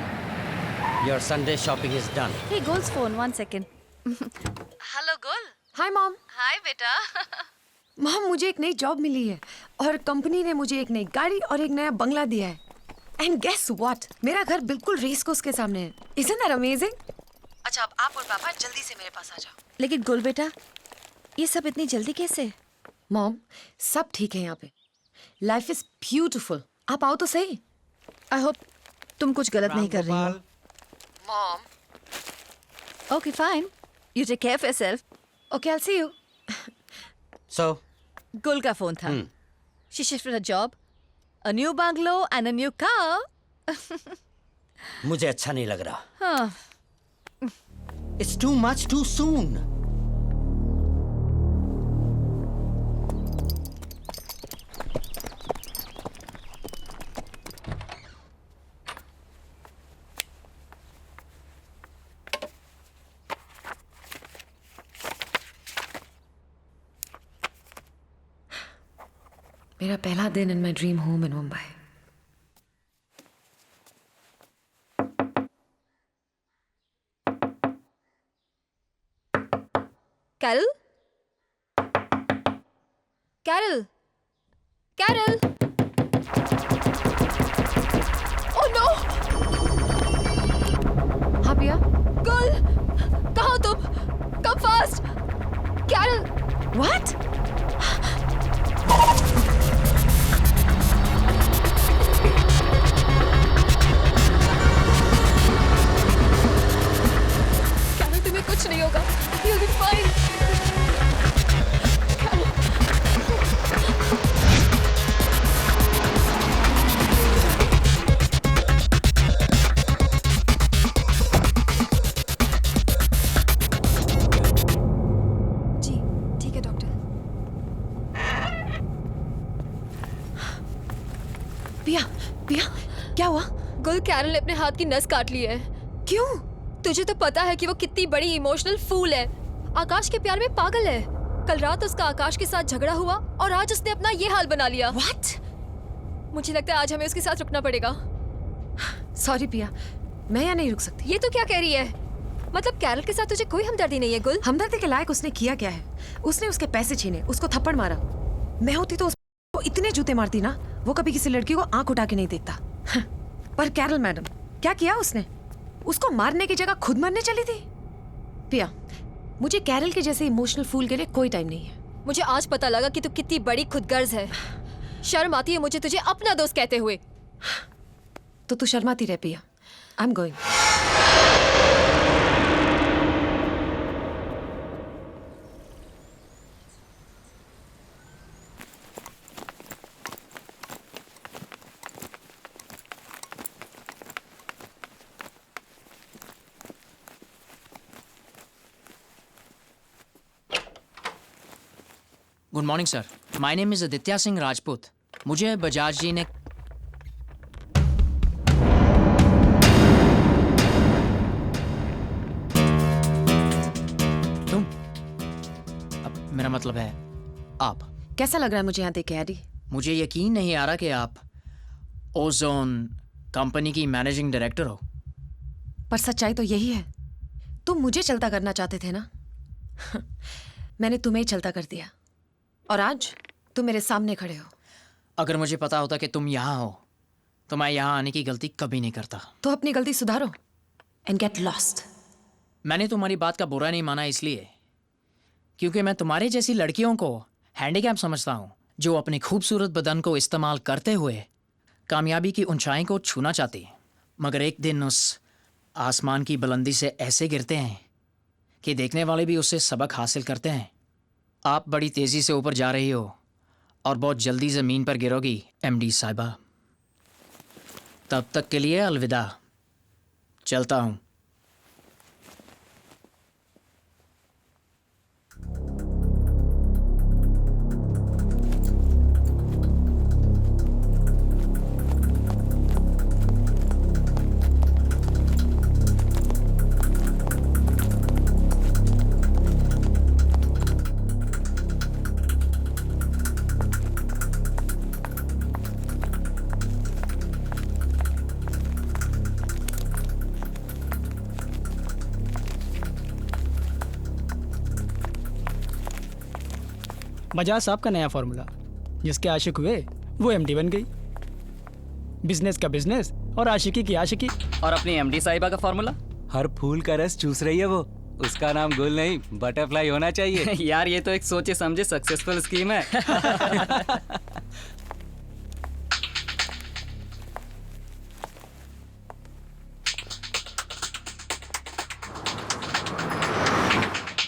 Your Sunday shopping is done. Hey, Gul's phone. 1 second. Hello, Gul. Hi mom. Hi, बेटा. मॉम मुझे एक नई जॉब मिली है और कंपनी ने मुझे एक नई गाड़ी और एक नया बंगला दिया है। एंड गेस व्हाट, मेरा घर बिल्कुल रेस कोर्स के सामने है। Isn't that amazing? अच्छा अब आप और पापा जल्दी से मेरे पास आ जाओ। लेकिन गुल बेटा, ये सब इतनी जल्दी कैसे? मॉम सब ठीक है यहाँ पे। Life is beautiful. आप आओ तो सही। आई होप तुम कुछ गलत नहीं कर रही हो। Mom okay fine, you take care of yourself. Okay I see you. So, Gul का फोन था। She shifted a job, a new bungalow and a new car. मुझे अच्छा नहीं लग रहा। हाँ, It's too much too soon. मेरा पहला दिन in my dream home in Mumbai. Carol? Carol? Carol? Oh no! हाँ पिया? गुल! कहाँ हो तुम? Come fast! Carol! What? Carol, तुम्हें कुछ नहीं होगा। You'll be fine. जी, ठीक है डॉक्टर। पिया पिया क्या हुआ? गुल, कैरल ने अपने हाथ की नस काट ली है। क्यों? तुझे तो पता है कि वो कितनी बड़ी इमोशनल फूल है। आकाश के प्यार में पागल है। कल रात उसका आकाश के साथ झगड़ा हुआ और आज उसने अपना ये हाल बना लिया। What? मुझे लगता है आज हमें उसके साथ रुकना पड़ेगा। सॉरी पिया, मैं यहाँ नहीं रुक सकती। ये तो क्या कह रही है? मतलब कैरल के साथ तुझे कोई हमदर्दी नहीं है गुल? हमदर्दी के लायक उसने किया क्या है? उसने उसके पैसे छीने, उसको थप्पड़ मारा। मैं होती तो उसको इतने जूते मारती ना, वो कभी किसी लड़की को आंख उठा के नहीं देखता। पर कैरल मैडम, क्या किया उसने? उसको मारने की जगह खुद मरने चली थी। पिया, मुझे कैरल के जैसे इमोशनल फूल के लिए कोई टाइम नहीं है। मुझे आज पता लगा कि तू कितनी बड़ी खुदगर्ज है। शर्म आती है मुझे तुझे अपना दोस्त कहते हुए। तो तू शर्माती रह पिया। आई am going. Good morning sir, my name is Aditya Singh Rajput. मुझे बजाज जी ने तुम, अब मेरा मतलब है आप। कैसा लग रहा है मुझे यहाँ देख के एडी? मुझे यकीन नहीं आ रहा कि आप ओजोन कंपनी की मैनेजिंग डायरेक्टर हो। पर सच्चाई तो यही है। तुम मुझे चलता करना चाहते थे ना? मैंने तुम्हें ही चलता कर दिया और आज तुम मेरे सामने खड़े हो। अगर मुझे पता होता कि तुम यहाँ हो तो मैं यहाँ आने की गलती कभी नहीं करता। तो अपनी गलती सुधारो एंड गेट लॉस्ट। मैंने तुम्हारी बात का बुरा नहीं माना इसलिए क्योंकि मैं तुम्हारे जैसी लड़कियों को हैंडीकैप समझता हूँ, जो अपने खूबसूरत बदन को इस्तेमाल करते हुए कामयाबी की ऊंचाई को छूना चाहती हैं। मगर एक दिन उस आसमान की बुलंदी से ऐसे गिरते हैं कि देखने वाले भी उससे सबक हासिल करते हैं। आप बड़ी तेजी से ऊपर जा रही हो और बहुत जल्दी ज़मीन पर गिरोगी एमडी साहिबा। तब तक के लिए अलविदा, चलता हूँ। बजाज साहब का नया फॉर्मूला, जिसके आशिक हुए वो एमडी बन गई। बिजनेस का बिजनेस और आशिकी की आशिकी। और अपनी एमडी साहिबा का फॉर्मूला, हर फूल का रस चूस रही है वो, उसका नाम गुल नहीं बटरफ्लाई होना चाहिए। यार ये तो एक सोचे समझे सक्सेसफुल स्कीम है।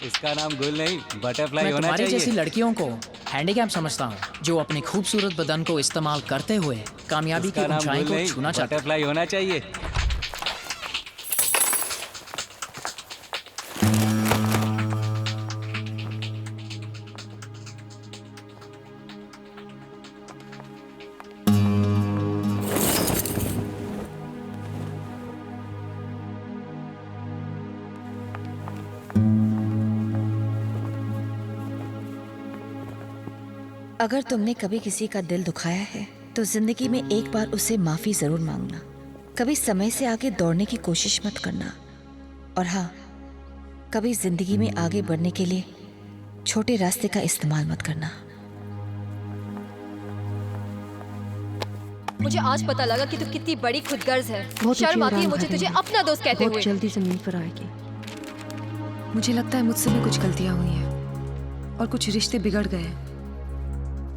इसका नाम गुल नहीं बटरफ्लाई मैं होना तुम्हारी चाहिए। जैसी लड़कियों को हैंडीकैप समझता हूँ, जो अपने खूबसूरत बदन को इस्तेमाल करते हुए कामयाबी की इसका नाम ऊंचाई गुल को नहीं छूना चाहते हैं। बटरफ्लाई होना चाहिए। अगर तुमने कभी किसी का दिल दुखाया है तो जिंदगी में एक बार उससे माफी जरूर मांगना। कभी समय से आगे दौड़ने की कोशिश मत करना। और हाँ, कभी जिंदगी में आगे बढ़ने के लिए छोटे रास्ते का इस्तेमाल मत करना। मुझे आज पता लगा कि तू कितनी बड़ी खुदगर्ज है। वो शर्म आती है मुझे तुझे अपना दोस्त कहते हुए। जल्दी जमीन पर आएगी। मुझे लगता है मुझसे भी कुछ गलतियां हुई हैं और कुछ रिश्ते बिगड़ गए हैं।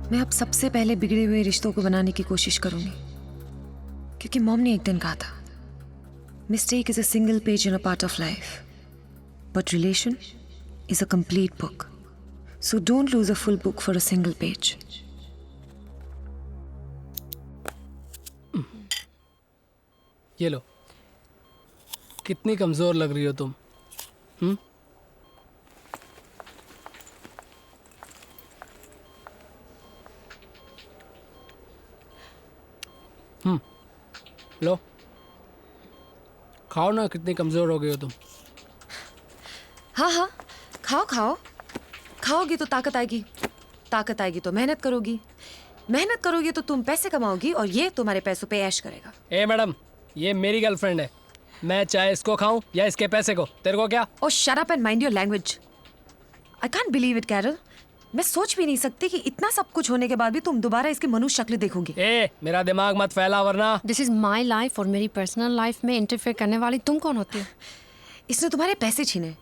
मैं अब सबसे पहले बिगड़े हुए रिश्तों को बनाने की कोशिश करूंगी, क्योंकि मॉम ने एक दिन कहा था, mistake is a single page in a part of life, but relation is a complete book, so don't lose a full book for a single page. ये लो, कितनी कमजोर लग रही हो तुम। लो खाओ ना, कितनी कमजोर हो गई हो तुम। हाँ हाँ, खाओ खाओ। खाओगी तो ताकत आएगी, ताकत आएगी तो मेहनत करोगी, मेहनत करोगी तो तुम पैसे कमाओगी और ये तुम्हारे पैसों पे ऐश करेगा। ए मैडम, ये मेरी गर्लफ्रेंड है, मैं चाहे इसको खाऊं या इसके पैसे को, तेरे को क्या? Oh shut up and mind your language. I can't believe it Carol. मैं सोच भी नहीं सकती कि इतना सब कुछ होने के बाद भी तुम दोबारा इसकी मनुष्य शक्ल देखोगी। ए, मेरा दिमाग मत फैला वरना। दिस इज माई लाइफ और मेरी पर्सनल लाइफ में इंटरफेयर करने वाली तुम कौन होती हो? इसने तुम्हारे पैसे छीने,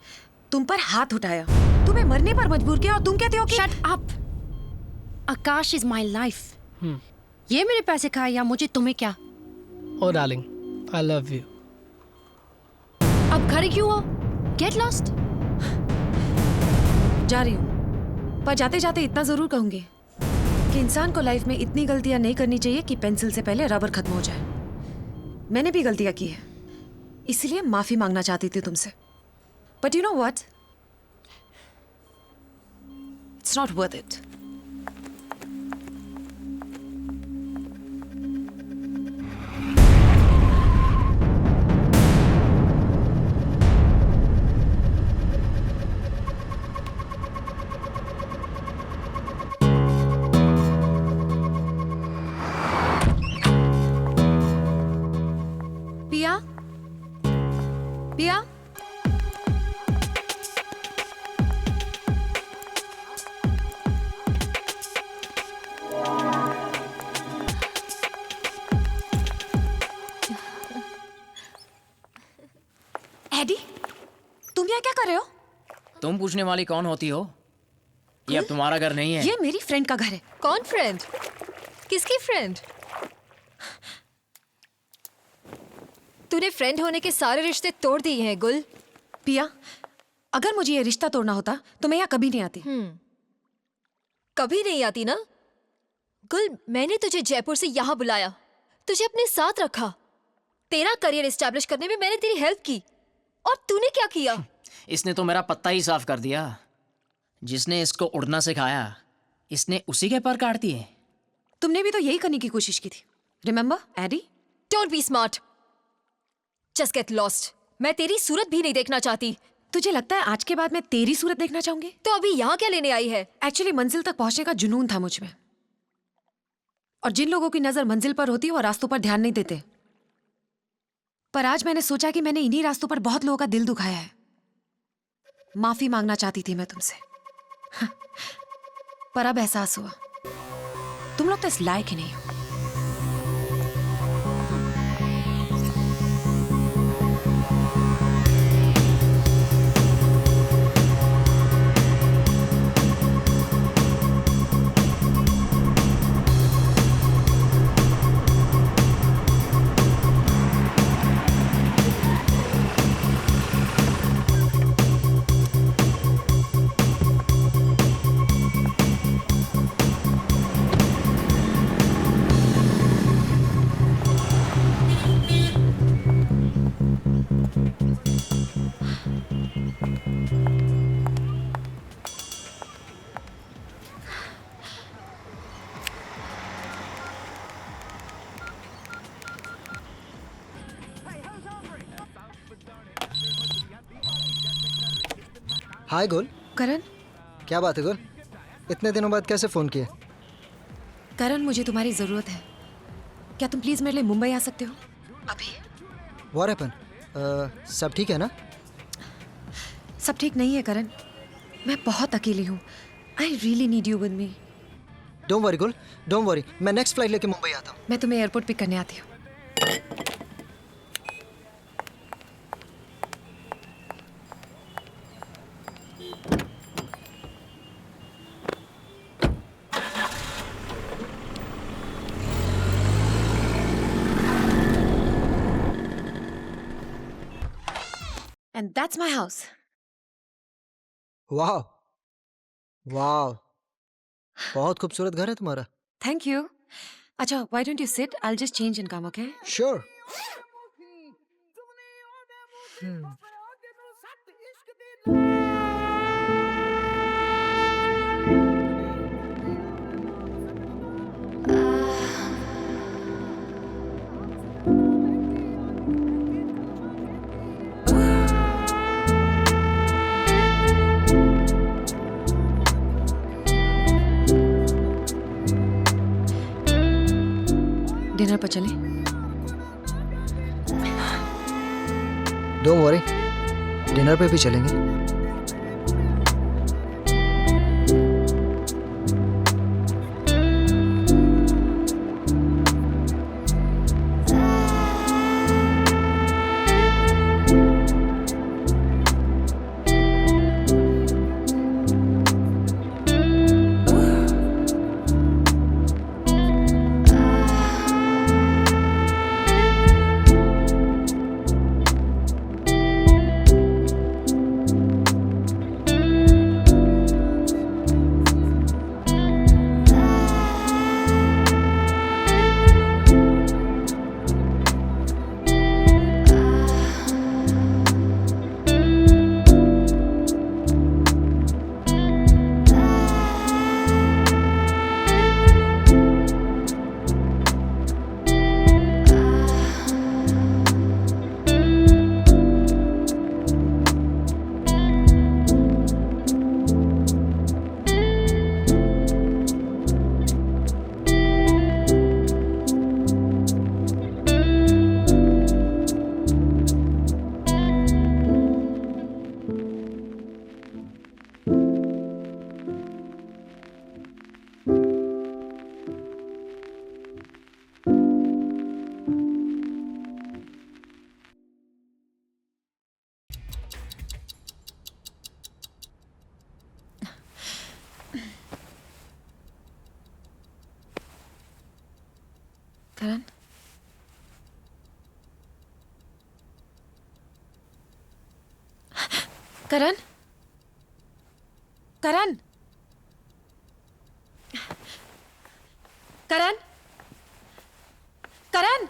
तुम पर हाथ उठाया, तुम्हें मरने पर मजबूर किया और तुम कहते हो कि shut up. Akash is my life. ये मेरे पैसे खाए या मुझे तुम्हें क्या? ओ डार्लिंग, आई लव यू। अब घर क्यों हो? Get lost. जा रही हूँ, पर जाते जाते इतना जरूर कहूंगी कि इंसान को लाइफ में इतनी गलतियां नहीं करनी चाहिए कि पेंसिल से पहले रबर खत्म हो जाए। मैंने भी गलतियां की है, इसलिए माफी मांगना चाहती थी तुमसे, but you know what, it's not worth it. पिया, पिया, एडी, तुम यहाँ क्या कर रहे हो? तुम पूछने वाली कौन होती हो? ये अब तुम्हारा घर नहीं है। ये मेरी फ्रेंड का घर है। कौन फ्रेंड? किसकी फ्रेंड? तूने फ्रेंड होने के सारे रिश्ते तोड़ दिए हैं गुल। पिया, अगर मुझे ये रिश्ता तोड़ना होता तो मैं यहाँ कभी नहीं आती। कभी नहीं आती ना गुल। मैंने तुझे जयपुर से यहाँ बुलाया, तुझे अपने साथ रखा, तेरा करियर एस्टैब्लिश करने में मैंने तेरी हेल्प की, और तूने क्या किया? इसने तो मेरा पत्ता ही साफ कर दिया। जिसने इसको उड़ना सिखाया, इसने उसी के पर काट दिए। तुमने भी तो यही करने की कोशिश की थी, remember Eddie? Don't be smart, just get lost. मैं तेरी सूरत भी नहीं देखना चाहती। तुझे लगता है आज के बाद मैं तेरी सूरत देखना चाहूंगी? तो अभी यहाँ क्या लेने आई है? एक्चुअली मंजिल तक पहुंचने का जुनून था मुझ में, और जिन लोगों की नजर मंजिल पर होती है वो रास्तों पर ध्यान नहीं देते। पर आज मैंने सोचा कि मैंने इन्हीं रास्तों पर बहुत लोगों का दिल दुखाया है। माफी मांगना चाहती थी मैं तुमसे, पर अब एहसास हुआ तुम लोग तो इस लायक ही नहीं हो। हाय गुल। करण, क्या बात है गुल, इतने दिनों बाद कैसे फ़ोन किया? करण मुझे तुम्हारी जरूरत है। क्या तुम प्लीज मेरे लिए मुंबई आ सकते हो अभी? What happen? सब ठीक है ना? सब ठीक नहीं है करण, मैं बहुत अकेली हूँ। I really need you with me. Don't worry गुल, डोंट वरी, मैं नेक्स्ट फ्लाइट लेके मुंबई आता हूँ। मैं तुम्हें एयरपोर्ट पिक करने आती हूँ। And that's my house. वाह वाह, बहुत खूबसूरत घर है तुम्हारा। Thank you. अच्छा, why don't you sit? I'll just change and come, okay? Sure. Dinner पर चलें? डोंट वरी, डिनर पे भी चलेंगे। करण, करण, करण, करण, करण।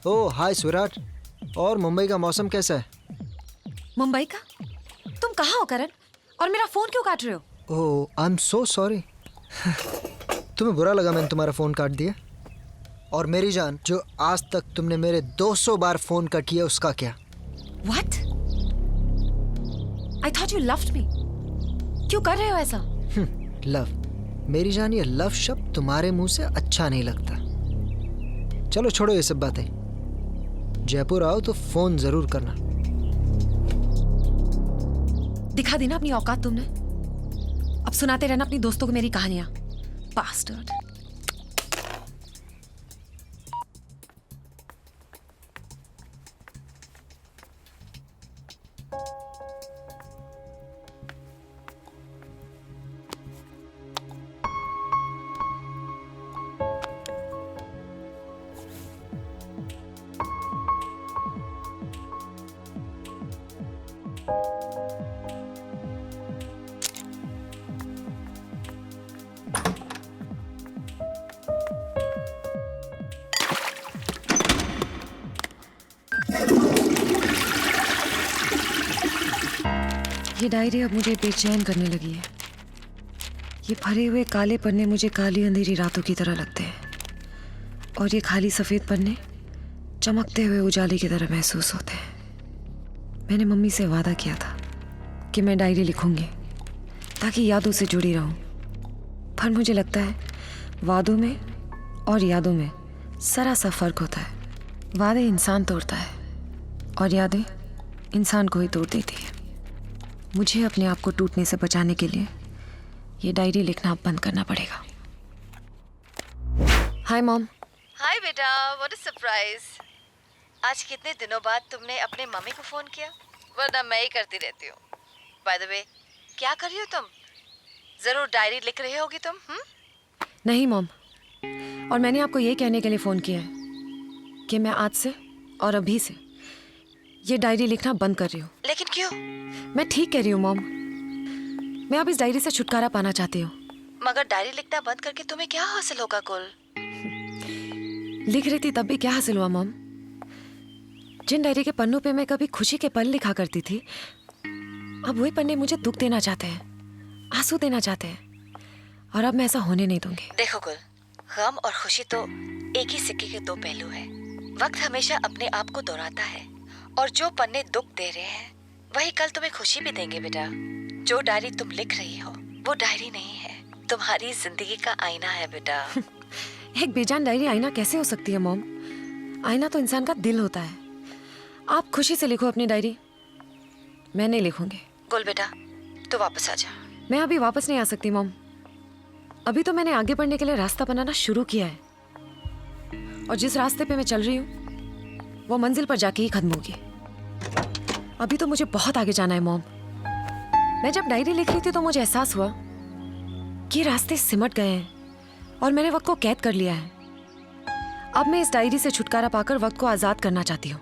ओह हाय सुराट, और मुंबई का मौसम कैसा है? मुंबई का? तुम कहाँ हो करण? और मेरा फोन क्यों काट रहे हो? ओह आई एम सो सॉरी। तुम्हें बुरा लगा मैंने तुम्हारा फ़ोन काट दिया? और मेरी जान, जो आज तक तुमने मेरे 200 बार फ़ोन कट किया उसका क्या? What? I thought you loved me. क्यों कर रहे हो ऐसा? लव? मेरी जान, ये लव शब्द तुम्हारे मुंह से अच्छा नहीं लगता। चलो छोड़ो ये सब बातें। जयपुर आओ तो फोन जरूर करना। दिखा दी ना अपनी औकात तुमने। अब सुनाते रहना अपनी दोस्तों को मेरी कहानियां। Bastard. ये डायरी अब मुझे बेचैन करने लगी है। ये भरे हुए काले पन्ने मुझे काली अंधेरी रातों की तरह लगते हैं, और ये खाली सफ़ेद पन्ने चमकते हुए उजाले की तरह महसूस होते हैं। मैंने मम्मी से वादा किया था कि मैं डायरी लिखूंगी ताकि यादों से जुड़ी रहूं, पर मुझे लगता है वादों में और यादों में ज़रा सा फ़र्क होता है। वादे इंसान तोड़ता है और यादें इंसान को ही तोड़ देती है। मुझे अपने आप को टूटने से बचाने के लिए ये डायरी लिखना अब बंद करना पड़ेगा। Hi mom. हाय बेटा, व्हाट अ सरप्राइज। आज कितने दिनों बाद तुमने अपने मम्मी को फोन किया, वरना मैं ही करती रहती हूँ। बाय द वे, क्या कर रही हो तुम? जरूर डायरी लिख रही होगी तुम। नहीं मॉम, और मैंने आपको ये कहने के लिए फ़ोन किया है कि मैं आज से और अभी से ये डायरी लिखना बंद कर रही हूँ। लेकिन क्यों? मैं ठीक कह रही हूँ मॉम, मैं अब इस डायरी से छुटकारा पाना चाहती हूँ। मगर डायरी लिखना बंद करके तुम्हें क्या हासिल होगा कुल? लिख रही थी तब भी क्या हासिल हुआ मॉम? जिन डायरी के पन्नों पे मैं कभी खुशी के पल लिखा करती थी, अब वही पन्ने मुझे दुख देना चाहते हैं, आंसू देना चाहते हैं, और अब मैं ऐसा होने नहीं दूंगी। देखो कुल, गम और खुशी तो एक ही सिक्के के दो पहलू हैं। वक्त हमेशा अपने आप को दोहराता है, और जो पन्ने दुख दे रहे हैं वही कल तुम्हें खुशी भी देंगे बेटा। जो डायरी तुम लिख रही हो वो डायरी नहीं है, तुम्हारी जिंदगी का आईना है बेटा। एक बेजान डायरी आईना कैसे हो सकती है मॉम? आईना तो इंसान का दिल होता है। आप खुशी से लिखो अपनी डायरी, मैं नहीं लिखूंगी। गुल बेटा, तू वापस आ जा। मैं अभी वापस नहीं आ सकती मॉम। अभी तो मैंने आगे बढ़ने के लिए रास्ता बनाना शुरू किया है, और जिस रास्ते पे मैं चल रही हूँ वो मंजिल पर जाके ही खत्म होगी। अभी तो मुझे बहुत आगे जाना है मॉम। मैं जब डायरी लिख रही थी तो मुझे एहसास हुआ कि रास्ते सिमट गए हैं और मैंने वक्त को कैद कर लिया है। अब मैं इस डायरी से छुटकारा पाकर वक्त को आजाद करना चाहती हूँ।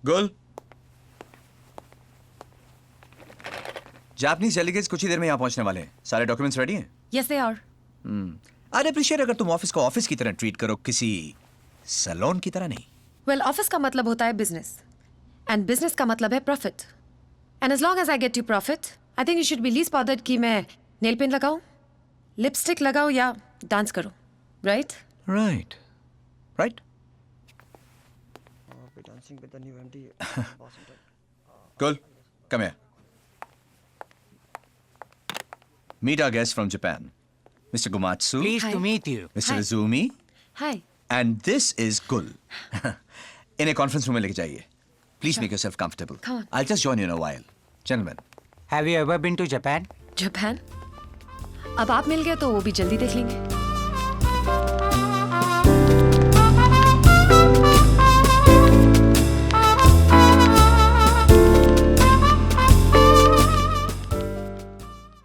गुल, जापानीज डेलीगेट्स कुछ ही देर में यहाँ पहुंचने वाले हैं। सारे डॉक्यूमेंट्स रेडी हैं? Yes they are. I appreciate अगर तुम ऑफिस को ऑफिस की तरह ट्रीट करो, किसी सैलून की तरह नहीं। वेल, ऑफिस का मतलब होता है बिजनेस, एंड बिजनेस का मतलब है profit. And as long as I get you profit, I think you should be least bothered कि मैं नेल पेंट लगाऊं, लिपस्टिक लगाऊं या डांस करूं, right? Right, right. Cool. Come here. Meet our guest from Japan, Mr. Gumatsu. Pleased Hi. to meet you. Mr. Hi. Izumi. Hi. And this is Gul. इन्हें conference room में लेके जाइए. Please make yourself comfortable. Come on. I'll just join you in a while. Gentlemen. Have you ever been to Japan? Japan? अब आप मिल गए तो वो भी जल्दी देख लेंगे।